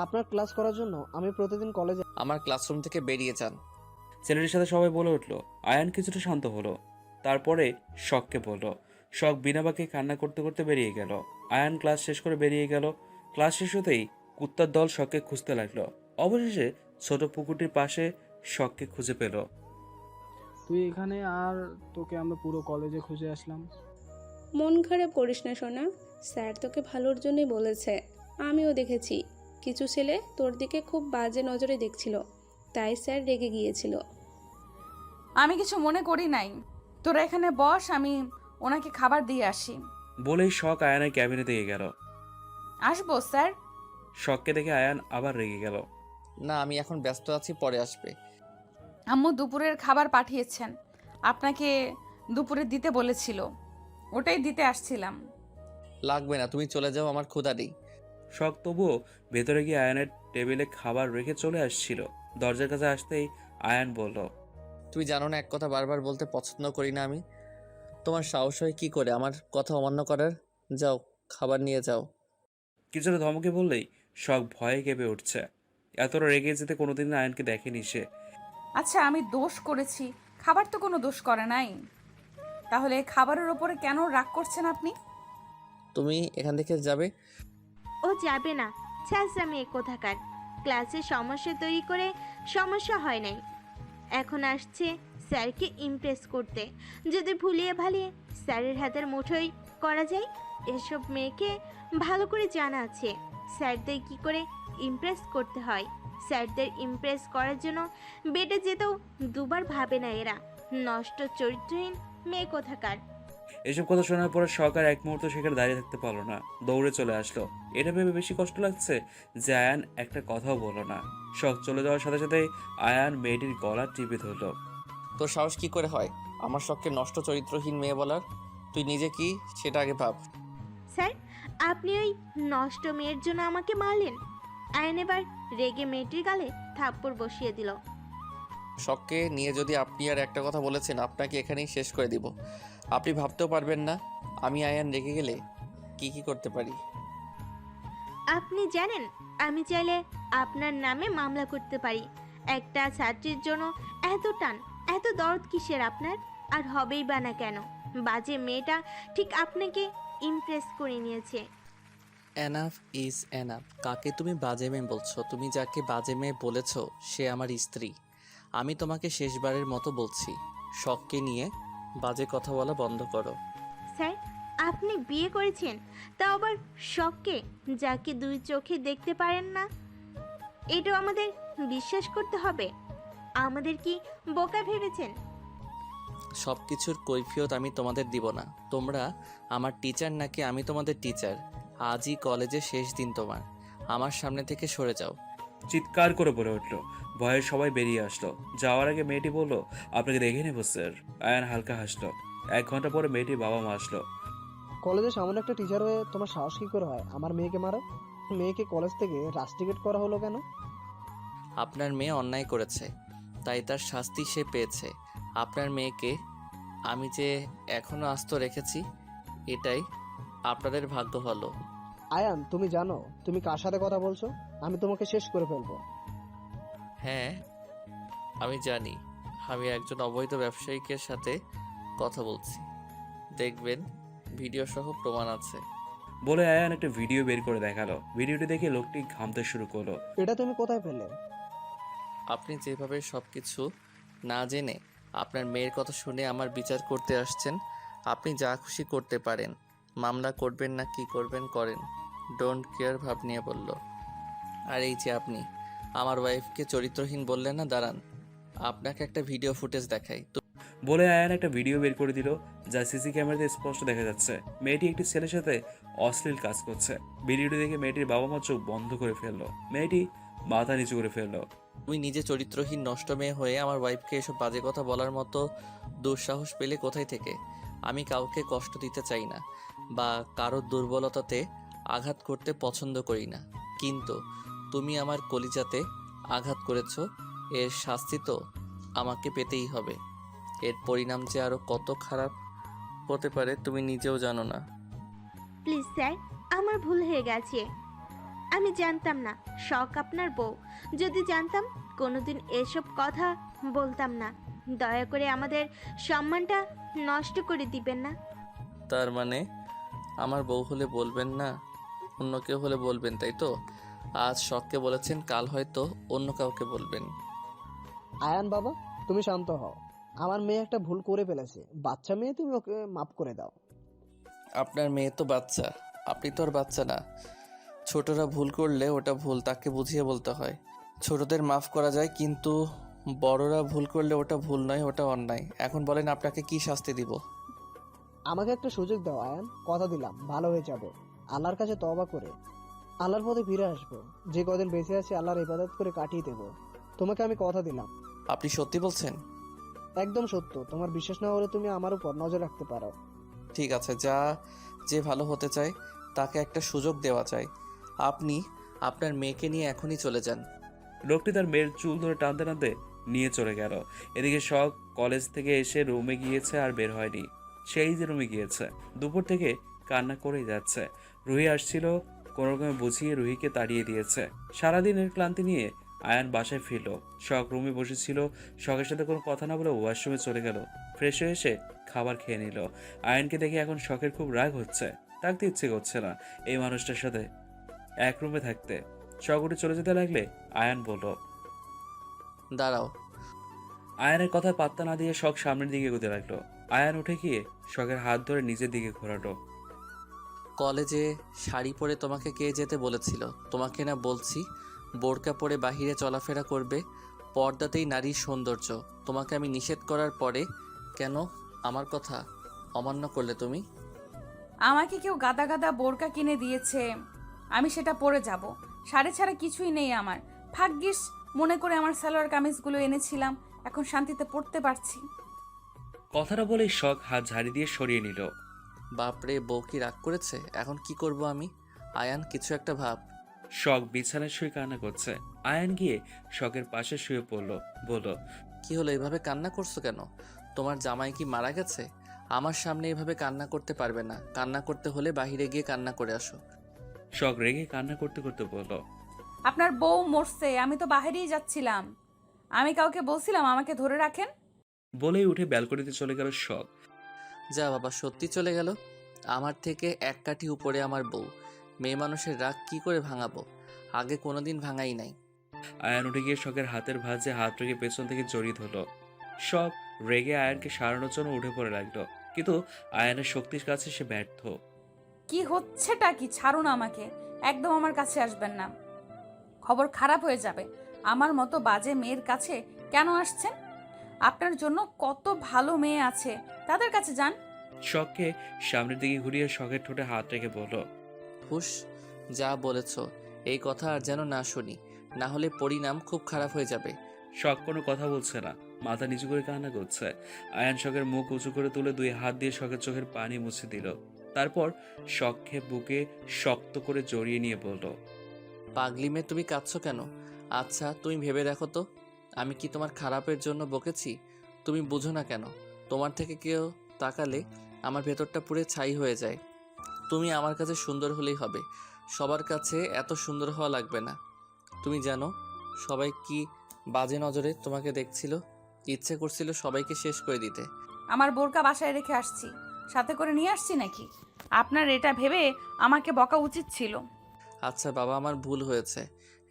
আপনার ক্লাস করার জন্য আমি প্রতিদিন কলেজে। আমার ক্লাসরুম থেকে বেরিয়ে যান। ছেলেটির সাথে সবাই বলে উঠল। আয়ান কিছুটা শান্ত হলো। তারপরে শখকে বলল। শখ বিনা বাক্যে কান্না করতে করতে বেরিয়ে গেল। আয়ান ক্লাস শেষ করে বেরিয়ে গেল। ক্লাস শেষ হতেই কুত্তার দল শখকে খুঁজতে লাগলো। অবশেষে ছোট পুকুরটির পাশে শখকে খুঁজে পেল। তুই এখানে, আর তোকে আমরা পুরো কলেজে খুঁজে আসলাম। মন খারাপ করিস না সোনা, স্যার তোকে ভালোর জন্যই বলেছে। আমিও দেখেছি কিছু ছেলে তোর দিকে খুব বাজে নজরে দেখছিল, তাই স্যার রেগে গিয়েছিল। আমি কিছু মনে করি নাই। তোরা এখানে বস, আমি ওনাকে খাবার দিয়ে আসি। বলেই শখ আয়ানের ক্যাবিনে দিয়ে গেল। আসবো স্যার। শখকে দেখে আয়ান আবার রেগে গেল। না, আমি এখন ব্যস্ত আছি, পরে আসবে। আম্মু দুপুরের খাবার পাঠিয়েছেন, আপনাকে দুপুরে দিতে বলেছিল, ওটাই দিতে আসছিলাম। লাগবে না, তুমি চলে যাও, আমার ক্ষুধা নেই। শখ তবুও ভেতরে গিয়ে আয়ানের টেবিলে খাবার রেখে চলে আসছিল। দরজার কাছে আসতেই আয়ান বলল, তুমি জানো না এক কথা বারবার বলতে পছন্দ করি না আমি। তোমার সাহস হয় কি করে আমার কথা অমান্য করার? যাও, খাবার নিয়ে যাও। কিছুটা ধমকে বললেই শখ ভয়ে কেঁপে উঠছে। এতটা রেগে যেতে কোনোদিন আয়ানকে দেখেনি সে। আচ্ছা, আমি দোষ করেছি, খাবার তো কোনো দোষ করে নাই, তাহলে খাবারের ওপরে কেন রাগ করছেন আপনি? তুমি এখান থেকে যাবে। ও যাবে না, ছ্যাঁচড়ামি এ কোথাকার। ক্লাসে সমস্যা তৈরি করে সমস্যা হয় নাই, এখন আসছে স্যারকে ইমপ্রেস করতে। যদি ভুলিয়ে ভালিয়ে স্যারের হাতের মুঠোই করা যায়। এসব মেয়েকে ভালো করে জানা আছে স্যারদের কি করে ইমপ্রেস করতে হয়। স্যারদের ইমপ্রেস করার জন্য বেডে যেতেও দুবার ভাবে না এরা। নষ্ট চরিত্রহীন মেয়ে কোথাকার। এসব কথা শোনার পরে শখ আর এক মুহূর্ত সেখানে দাঁড়িয়ে থাকতে পারলো না, দৌড়ে চলে আসলো। এটা ভেবে বেশি কষ্ট লাগছে যে আয়ান একটা কথাও বলল না। শখ চলে যাওয়ার সাথে সাথে আয়ান মেয়েটির গলা টিপে ধরলো। তোর সাহস কি করে হয় আমার শখকে নষ্ট চরিত্রহীন মেয়ে বলার? তুই নিজে কি সেটা আগে ভাব। স্যার, আপনি ওই নষ্ট মেয়ের জন্য আমাকে মারলেন। আয়ন এবার রেগে মেয়েটির গালে থাপ্পড় বসিয়ে দিল। শখকে নিয়ে যদি আপনি আর একটা কথা বলেছেন, আপনাকে এখানেই শেষ করে দিব। আপনি ভাবতেও পারবেন না আমি আয়ান রেগে গেলে কি কি করতে পারি। আপনি জানেন আমি চাইলে আপনার নামে মামলা করতে পারি। একটা ছাত্রীর জন্য এত টান, এত দরদ কিসের আপনার? আর হবেই বা না কেন? বাজে মেয়েটা ঠিক আপনাকে ইমপ্রেস করে নিয়েছে। Enough is enough. কাকে তুমি বাজে মেয়ে বলছো? তুমি যাকে বাজে মেয়ে বলেছো সে আমার স্ত্রী। আমি তোমাকে শেষবারের মতো বলছি, শখকে নিয়ে বাজে কথা বলা বন্ধ করো। স্যার, আপনি বিয়ে করেছেন, তা আবার শখকে, যাকে দুই চোখে দেখতে পারেন না। এটাও আমাদের বিশ্বাস করতে হবে? আমাদের কি বোকা ভেবেছেন? সব কিছুর কৈফিয়ত আমি তোমাদের দিব না। তোমরা আমার টিচার নাকি আমি তোমাদের টিচার? আজই কলেজে শেষ দিন তোমার। আমার সামনে থেকে সরে যাও। চিৎকার করে বলে উঠলো। ভয়ে সবাই বেরিয়ে আসলো। যাওয়ার আগে মেয়েটি বলল, আপনাকে দেখে নেবো স্যার। আয়ান হালকা হাসলো। 1 ঘন্টা পরে মেয়েটির বাবা মা আসলো। কলেজে সামান্য একটা টিচার হয়ে তোমার সাহস কি করে হয় আমার মেয়েকে মারো? মেয়েকে কলেজ থেকে রাস্টিকেট করা হলো কেন? আপনার মেয়ে অন্যায় করেছে, তাই তার শাস্তি সে পেয়েছে। আপনার মেয়েকে আমি যে এখনো আস্ত রেখেছি, এটাই আপনাদের ভাগ্য ভালো। আয়ান, তুমি জানো তুমি কার সাথে কথা বলছো? আমি তোমাকে শেষ করে ফেলবো। হ্যাঁ, আমি জানি। আমি একজন অবৈধ ব্যবসায়িকের সাথে কথা বলছি। দেখবেন ভিডিও সহ প্রমাণ আছে। বলে আয়ান একটা ভিডিও বের করে দেখালো। ভিডিওটি দেখে লোকটি ঘামতে শুরু করলো। এটা তুমি কোথায় পেলে? আপনি যেভাবে সবকিছু না জেনে আপনার মেয়ের কথা শুনে আমার বিচার করতে আসছেন, আপনি যা খুশি করতে পারেন। মামলা করবেন না কি করবেন করেন, ডোন্ট কেয়ার ভাব নিয়ে বলল। আর এই যে আপনি আমার ওয়াইফকে চরিত্রহীন বললেন না, দাঁড়ান আপনাকে একটা ভিডিও ফুটেজ দেখাই। বলে আয়ান একটা ভিডিও বের করে দিল, যা সিসি ক্যামেরাতে স্পষ্ট দেখা যাচ্ছে। মেয়েটি একটি ছেলের সাথে অশ্লীল কাজ করছে। ভিডিওটি দেখে মেয়েটির বাবা মা চোখ বন্ধ করে ফেললো। মেয়েটি মাথা নিচু করে ফেললো। তুমি নিজে চরিত্রহীন নষ্ট মেয়ে হয়ে আমার ওয়াইফকে এসব বাজে কথা বলার মতো দুঃসাহস পেলে কোথায় থেকে? আমি কাউকে কষ্ট দিতে চাই না বা কারো দুর্বলতাতে আঘাত করতে পছন্দ করি না, কিন্তু তুমি আমার কলিজাতে আঘাত করেছো, এর শাস্তি তো আমাকে পেতেই হবে। এর পরিণাম যে আরো কত খারাপ হতে পারে তুমি নিজেও জানো না। প্লিজ স্যার, আমার ভুল হয়ে গেছে। আমি জানতাম না শখ আপনার বউ। যদি জানতাম কোনোদিন এসব কথা বলতাম না। দয়া করে আমাদের সম্মানটা নষ্ট করে দিবেন না। তার মানে আমার বউ হলে বলবেন না, অন্য কেউ হলে বলবেন, তাই তো? আজ শখকে বলেছেন, কাল হয়তো অন্য কাউকে বলবেন। আয়ান বাবা, তুমি শান্ত হও। আমার মেয়ে একটা ভুল করে ফেলেছে। বাচ্চা মেয়ে, তুমি ওকে মাফ করে দাও। আপনার মেয়ে তো বাচ্চা, আপনি তো আর বাচ্চা না। ছোটরা ভুল করলে ওটা ভুল, তাকে বুঝিয়ে বলতে হয়। ছোটদের মাফ করা যায়, কিন্তু বড়রা ভুল করলে ওটা ভুল নয়, ওটা অন্যায়। এখন বলেন আপনাকে কি শাস্তি দিব? আমাকে একটা সুযোগ দাও আয়ান, কথা দিলাম ভালো হয়ে যাব আল্লাহর কাছে তওবা করে। আল্লাহর পথে ফিরে আসবো। যে কদিন বেঁচে আছি আল্লাহর ইবাদত করে কাটিয়ে দেবো। তোমাকে আমি কথা দিলাম। আপনি সত্যি বলছেন? একদম সত্য। তোমার বিশ্বাস না হলে তুমি আমার উপর নজর রাখতে পারো। ঠিক আছে, যে ভালো হতে চায় তাকে একটা সুযোগ দেওয়া চাই। আপনি আপনার মেয়েকে নিয়ে এখনই চলে যান। লোকটি তার মেয়ের চুল ধরে টানতে টানতে নিয়ে চলে গেল। এদিকে শখ কলেজ থেকে এসে রুমে গিয়েছে আর বের হয়নি। সেই যে রুমে গিয়েছে, দুপুর থেকে কান্না করেই যাচ্ছে। রুহি আসছিল, কোনো রকমে বুঝিয়ে রুহিকে তাড়িয়ে দিয়েছে। সারাদিনের ক্লান্তি নিয়ে আয়ান বাসায় ফিরল। শখ রুমে বসেছিল, শখের সাথে কোনো কথা না বলে ওয়াশরুমে চলে গেল। ফ্রেশ হয়ে এসে খাবার খেয়ে নিল। আয়ানকে দেখে এখন শখের খুব রাগ হচ্ছে, থাকতে ইচ্ছে করছে না এই মানুষটার সাথে এক রুমে থাকতে। শখ উঠে চলে যেতে লাগলে আয়ান বলল, দাঁড়াও। আয়ানের কথায় পাত্তা না দিয়ে শখ সামনের দিকে এগোতে লাগলো। আয়ান উঠে গিয়ে শখের হাত ধরে নিজের দিকে ঘোরালো। কলেজে শাড়ি পরে তোমাকে কে যেতে বলেছিল? তোমাকে না বলছি বোরকা পরে বাহিরে চলাফেরা করবে? পর্দাতেই নারীর সৌন্দর্য। তোমাকে আমি নিষেধ করার পরে কেন আমার কথা অমান্য করলে তুমি? আমাকে কেউ গাদা গাদা বোরকা কিনে দিয়েছে, আমি সেটা পরে যাব। শাড়ি ছাড়া কিছুই নেই আমার। ভাগ্যিস মনে করে আমার সালোয়ার কামিজগুলো এনেছিলাম, এখন শান্তিতে পরতে পারছি। কথাটা বলেই শখ হাত ঝাড়ি দিয়ে সরিয়ে নিল। বাপরে, বউ কি রাগ করেছে? এখন কি করব আমি? আয়ান, কিছু একটা ভাব। শখ বিছানায় শুয়ে কান্না করছে। আয়ান গিয়ে শখের পাশে শুয়ে পড়লো, বলল, কি হলো, এভাবে কান্না করছো কেন? তোমার জামাই কি মারা গেছে? আমার সামনে এভাবে কান্না করতে পারবে না। কান্না করতে হলে বাহিরে গিয়ে কান্না করে আসো। শখ রেগে কান্না করতে করতে বলল, আপনার বউ মরছে, আমি তো বাহিরেই যাচ্ছিলাম। আমি কাউকে বলছিলাম আমাকে ধরে রাখেন? বলেই উঠে ব্যালকনিতে চলে গেল শখ। যা বাবা, সত্যি চলে গেল। আমার থেকে এক কাঠি উপরে আমার বউ। মেয়ে মানুষের রাগ কি করে ভাঙাবো? আগে কোনোদিন ভাঙাই নাই। আয়ান উঠে গিয়ে শখের হাতের ভাঁজে হাত রেখে পেছন থেকে জড়িয়ে ধরল। শখ রেগে আয়ানকে সারানোর জন্য উঠে পড়ে লাগলো, কিন্তু আয়ানের শক্তির কাছে সে ব্যর্থ। কি হচ্ছেটা কি? ছাড়ুন আমাকে, একদম আমার কাছে আসবেন না, খবর খারাপ হয়ে যাবে। আমার মতো বাজে মেয়ের কাছে কেন আসছেন? আপনার জন্য কত ভালো মেয়ে আছে, তাদের কাছে যান। শখকে সামনের দিকে ঘুরিয়ে শখের ঠোঁটে হাত রেখে বলল, হুশ, যা বলেছ এই কথা আর যেন না শুনি, না হলে পরিণাম খুব খারাপ হয়ে যাবে। শখ কোনো কথা বলছে না, মাথা নিচু করে কান্না করছে। আয়ান শখের মুখ উঁচু করে তুলে দুই হাত দিয়ে শখের চোখের পানি মুছে দিল। তারপর শখকে বুকে শক্ত করে জড়িয়ে নিয়ে বলল, পাগলি মেয়ে, তুমি কাঁদছো কেন? আচ্ছা তুমি ভেবে দেখো তো, আমি কি তোমার খারাপের জন্য বকেছি? তুমি বুঝো না কেন? তোমার থেকে কেউ তাকালে আমার ভেতরটা পুরো ছাই হয়ে যায়। তুমি আমার কাছে সুন্দর হলেই হবে, সবার কাছে এত সুন্দর হওয়া লাগবে না। তুমি জানো সবাই কি বাজে নজরে তোমাকে দেখছিল? ইচ্ছে করছিল সবাইকে শেষ করে দিতে। আমার বোরকা বাসায় রেখে আসছি, সাথে করে নিয়ে আসছি নাকি? আপনার এটা ভেবে আমাকে বকা উচিত ছিল। আচ্ছা বাবা, আমার ভুল হয়েছে।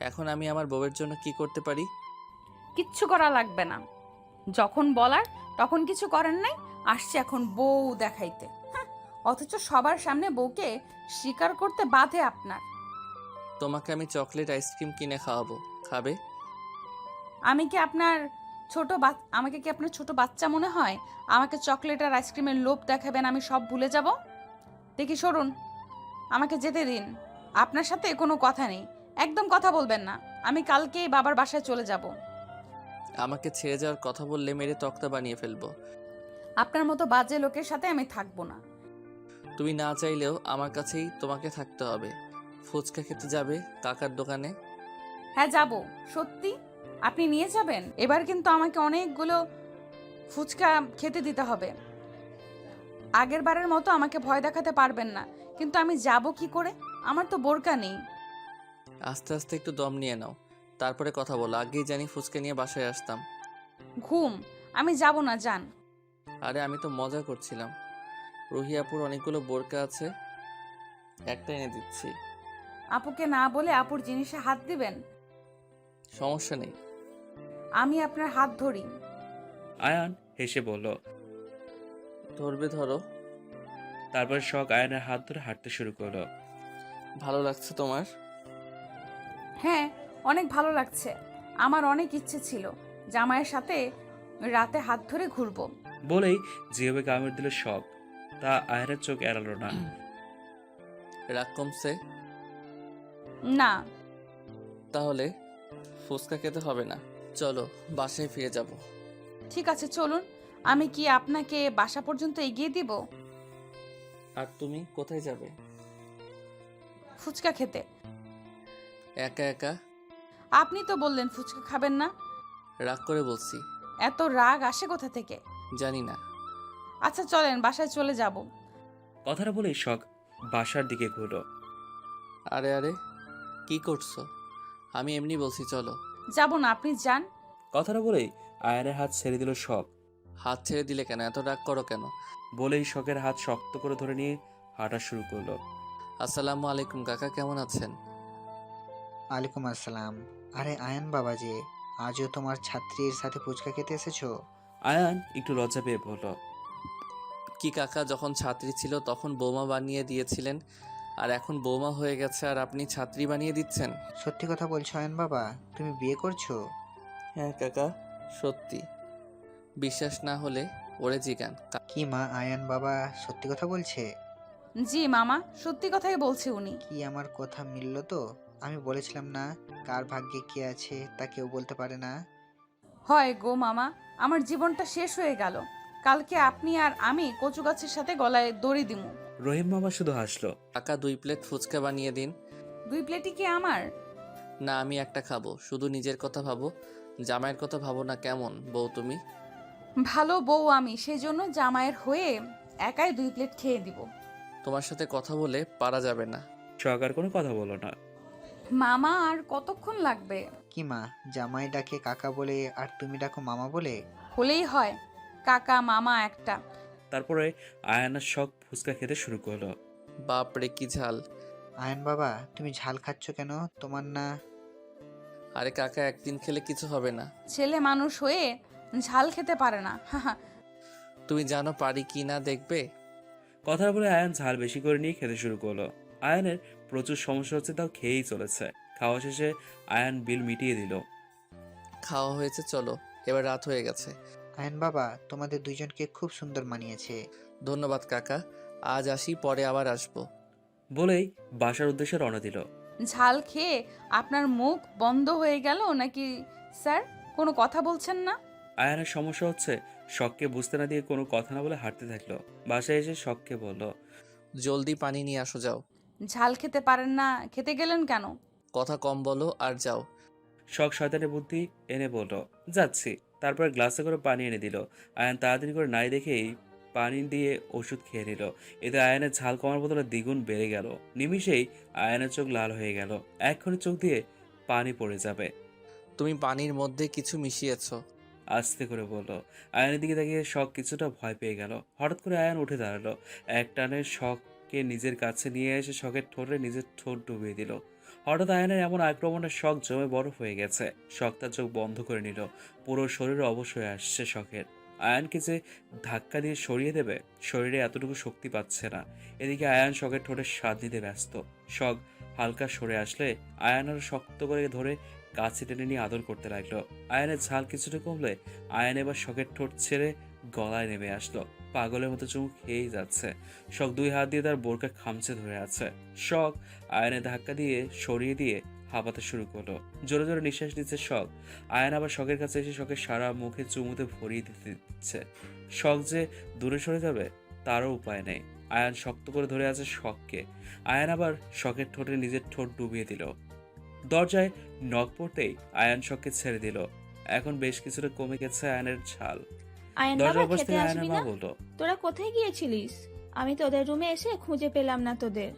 এখন আমি আমার বউয়ের জন্য কি করতে পারি? কিচ্ছু করা লাগবে না, যখন বলার তখন কিছু করেন নাই, আসছে এখন বউ দেখাইতে। অথচ সবার সামনে বউকে স্বীকার করতে বাধে আপনার। তোমাকে আমি চকলেট আইসক্রিম কিনে খাওয়াবো, খাবে? আমাকে কি আপনার ছোট বাচ্চা মনে হয়? আমাকে চকলেট আর আইসক্রিমের লোভ দেখাবেন, আমি সব ভুলে যাব? দেখি সরুন, আমাকে যেতে দিন। আপনার সাথে কোনো কথা নেই, একদম কথা বলবেন না। আমি কালকেই বাবার বাসায় চলে যাব। আমাকে ছেড়ে যাওয়ার কথা বললে মেরে তক্তা বানিয়ে ফেলবো। আপনার মতো বাজে লোকের সাথে আমি থাকবো না। তুমি না চাইলেও আমার কাছেই তোমাকে থাকতে হবে। ফুচকা খেতে যাবে কাকার দোকানে? হ্যাঁ যাব, সত্যি। আপনি নিয়ে যাবেন? এবার কিন্তু আমাকে অনেকগুলো ফুচকা খেতে দিতে হবে। আগের বারের মতো আমাকে ভয় দেখাতে পারবেন না। কিন্তু আমি যাব কি করে? আমার তো বোরকা নেই। আস্তে আস্তে একটু দম নিয়ে নাও, তারপরে কথা বলো। আগেই জানি ফুচকা নিয়ে বাসায় আসতাম। ঘুম, আমি যাব না, যান। আরে আমি তো মজা করছিলাম। রুহি আপুর অনেকগুলো বোরকা আছে, একটা এনে দিচ্ছি। আপুকে না বলে আপুর জিনিসে হাত দিবেন? সমস্যা নেই, আমি আপনার হাত ধরি। আয়ান হেসে বলল, ধরবে ধরো। তারপর শখ আয়ানের হাত ধরে হাঁটতে শুরু করলো। ভালো লাগছে তোমার? হ্যাঁ, অনেক ভালো লাগছে। আমার অনেক ইচ্ছে ছিল জামাইয়ের সাথে রাতে হাত ধরে ঘুরবো। বলেই যেভাবে কামড় দিল শখ, তা আয়ানের চোখ এড়ালো না। রাগ কমছে? না। তাহলে ফুচকা খেতে হবে না, চলো বাসায় ফিরে যাব। ঠিক আছে চলুন, আমি কি আপনাকে বাসা পর্যন্ত এগিয়ে দিব? আর তুমি কোথায় যাবে? ফুচকা খেতে। একা একা? আপনি তো বললেন ফুচকা খাবেন না। রাগ করে বলছি। এত রাগ আসে কোথা থেকে? জানি না। আচ্ছা চলেন বাসায় চলে যাব। কথাটা বলেই শখ বাসার দিকে ঘুরল। আরে আরে, কি করছো? আমি এমনি বলছি চলো। যাব না, আপনি যান। কথাটা বলেই আয়ানের হাত ছেড়ে দিল শখ। হাত ছেড়ে দিলে কেন? এত রাগ করো কেন? বলেই শখের হাত শক্ত করে ধরে নিয়ে হাঁটা শুরু করলো। আসসালামু আলাইকুম কাকা, কেমন আছেন? ওয়ালাইকুম আসসালাম। আরে আয়ান বাবা যে, আজও তোমার ছাত্রীর সাথে ফুচকা খেতে এসেছো? আয়ান একটু লজ্জা পেয়ে বলল। কি কাকা, যখন ছাত্রী ছিল তখন বৌমা বানিয়ে দিয়েছিলেন, আর এখন বৌমা হয়ে গেছে আর আপনি ছাত্রী বানিয়ে দিচ্ছেন? সত্যি কথা বলছো আয়ান বাবা, তুমি বিয়ে করছো? হ্যাঁ কাকা, সত্যি। বিশ্বাস না হলে ওরে জিগান। কি মা, আয়ান বাবা সত্যি কথা বলছে? জি মামা, সত্যি কথাই বলছে উনি। কি আমার কথা মিলল তো? আমি বলেছিলাম না, কার ভাগ্যে কি আছে তা কেউ বলতে পারে না। হয় গো মামা, আমার জীবনটা শেষ হয়ে গেল। কালকে আপনি আর আমি কচু গাছের সাথে গলায় দড়ি দিমু। রহিম মামা শুধু হাসলো। কাকা 2 প্লেট ফুচকা বানিয়ে দিন। 2 প্লেটই কি আমার? না, আমি একটা খাবো। শুধু নিজের কথা ভাবো, জামাইয়ের কথা ভাবো না। কেমন বউ তুমি? ভালো বউ আমি, সেই জন্য জামাইয়ের হয়ে একাই 2 প্লেট খেয়ে দিব। তোমার সাথে কথা বলে পারা যাবে না। শখ আর কোনো কথা বলো না। মামা আর কতক্ষণ লাগবে? কি মা, জামাই ডাকে কাকা বলে আর তুমি ডাকো মামা বলে? হলেই হয়, কাকা মামা একটা। তারপরে আয়ানের শখ ফুচকা খেতে শুরু করলো। বাপরে কি ঝাল! আয়ান বাবা তুমি ঝাল খাচ্ছ কেন? তোমার না? আরে কাকা, একদিন খেলে কিছু হবে না। ছেলে মানুষ হয়ে ঝাল খেতে পারে না। তুমি জানো পারি কি না, দেখবে। কথা বলে আয়ান ঝাল বেশি করে নিয়ে খেতে শুরু করলো। আয়ানের প্রচুর সমস্যা হচ্ছে, তাও খেয়েই চলেছে। খাওয়া শেষে আয়ান বিল মিটিয়ে দিল। খাওয়া হয়েছে, চলো এবার রাত হয়ে গেছে। আয়ান বাবা তোমাদের দুইজনকে খুব সুন্দর মানিয়েছে। ধন্যবাদ কাকা, আজ আসি, পরে আবার আসবো। বলেই বাসার উদ্দেশ্যে রওনা দিল। ঝাল খেয়ে আপনার মুখ বন্ধ হয়ে গেল নাকি স্যার? কোনো কথা বলছেন না? আয়ানের সমস্যা হচ্ছে, শখকে বুঝতে না দিয়ে কোনো কথা না বলে হাঁটতে থাকলো। বাসায় এসে শখকে বলল, জলদি পানি নিয়ে আসো, যাও। ঝাল খেতে পারেন না, খেতে গেলেন কেন? কথা কম বলো আর যাও। শখ শয়তানের বুদ্ধি এনে বলল, যাচ্ছি। তারপর গ্লাসে করে পানি এনে দিল। আয়ান তাড়াতাড়ি করে নাই দেখেই পানি দিয়ে ওষুধ খেয়ে নিল। এতে আয়ানের ঝাল কমার বদলে দ্বিগুণ বেড়ে গেল। নিমিষেই আয়ানের চোখ লাল হয়ে গেল। এক্ষুনি চোখ দিয়ে পানি পড়ে যাবে। তুমি পানির মধ্যে কিছু মিশিয়েছো। আস্তে করে বলল। আয়ানের দিকে তাকিয়ে শখ কিছুটা ভয় পেয়ে গেল। হঠাৎ করে আয়ান উঠে দাঁড়ালো। এক টানে শখকে নিজের কাছে নিয়ে এসে শখের ঠোঁটে নিজের ঠোঁট ডুবিয়ে দিল। হঠাৎ আয়ানের এমন আক্রমণে শখ জমে বরফ হয়ে গেছে। শখ তার চোখ বন্ধ করে নিল। পুরো শরীরে অবশ হয়ে আসছে শখের। আয়ানকে যে ধাক্কা দিয়ে সরিয়ে দেবে, শরীরে এতটুকু শক্তি পাচ্ছে না। এদিকে আয়ান শখের ঠোঁটের স্বাদ নিতে ব্যস্ত। শখ হালকা সরে আসলে আয়ান আরো শক্ত করে ধরে কাছে টেনে নিয়ে আদর করতে লাগলো। আয়ানের ঝাল কিছুটা কমলে আয়ান এবার শখের ঠোঁট ছেড়ে গলায় নেমে আসলো। পাগলের মতো চুমু খেয়েই যাচ্ছে। শখ 2 হাত দিয়ে তার বোরকা খামচে ধরে আছে। শখ আয়ানের ধাক্কা দিয়ে সরিয়ে দিয়ে হাঁপাতে শুরু করলো। জোরে জোরে নিঃশ্বাস নিচ্ছে শখ। আয়ান আবার শখের কাছে এসে শখের সারা মুখে চুমুতে ভরিয়ে দিতে দিচ্ছে। শখ যে দূরে সরে যাবে তারও উপায় নেই। আয়ান শক্ত করে ধরে আছে শখকে। আয়ান আবার শখের ঠোঁটে নিজের ঠোঁট ডুবিয়ে দিল। দরজায় নক পড়তেই আয়ান শখকে ছেড়ে দিল। এখন বেশ কিছুটা কমে গেছে আয়ানের ঝাল। আয়ন দরজার বাবা, অবস্থায় খেতে আয়ানের আসবি মা না? বলল, তোরা কোথায় গিয়েছিলিস? আমি তোদের রুমে এসে খুঁজে পেলাম না তোদের।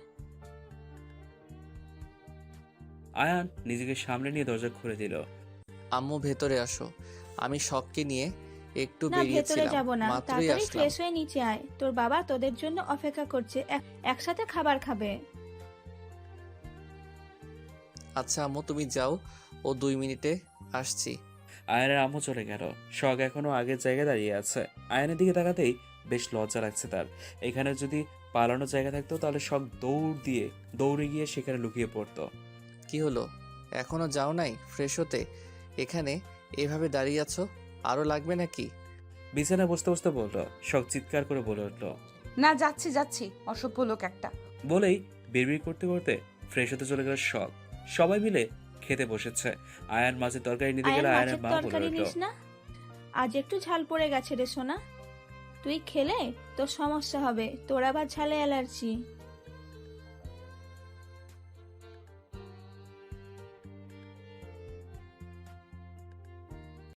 আয়ান নিজেকে সামনে নিয়ে দরজা খুলে দিল। আম্মু ভেতরে আসো, আমি শখকে নিয়ে একটু না, ভেতরে বেরিয়েছিলাম, যাব না, মাত্রই তাড়াতাড়ি আসলাম। ফ্রেশ হয়ে নিচে আয়। তোর বাবা তোদের জন্য অপেক্ষা করছে, একসাথে খাবার খাবে। আচ্ছা আম্মু তুমি যাও, ও 2 মিনিটে আসছি। আয়ানের আম্মু চলে গেল। শখ এখনো আগের জায়গায় দাঁড়িয়ে আছে। আয়ানের দিকে তাকাতেই বেশ লজ্জা লাগছে তার। এখানে যদি পালানোর জায়গা থাকতো তাহলে শখ দৌড়ে গিয়ে সেখানে লুকিয়ে পড়তো। কি হলো, এখনো যাও নাই ফ্রেশ হতে? এখানে এভাবে দাঁড়িয়ে আছো, আরো লাগবে নাকি? বিছানায় বসতে বসতে বলল। শখ চিৎকার করে বলে উঠলো, না, যাচ্ছি যাচ্ছি, অসভ্য লোক একটা। বলেই বিড়বিড় করতে করতে ফ্রেশ হতে চলে গেল শখ। সবাই মিলে খেতে বসেছে। আয়ান মাছের তরকারি নিতে আয়ান গেলে মাছের আয়ানের মা বলে তরকারি উঠল, নিস না? আজ একটু ঝাল পড়ে গেছে রে সোনা, তুই খেলে তোর সমস্যা হবে, তোর আবার ঝালে অ্যালার্জি।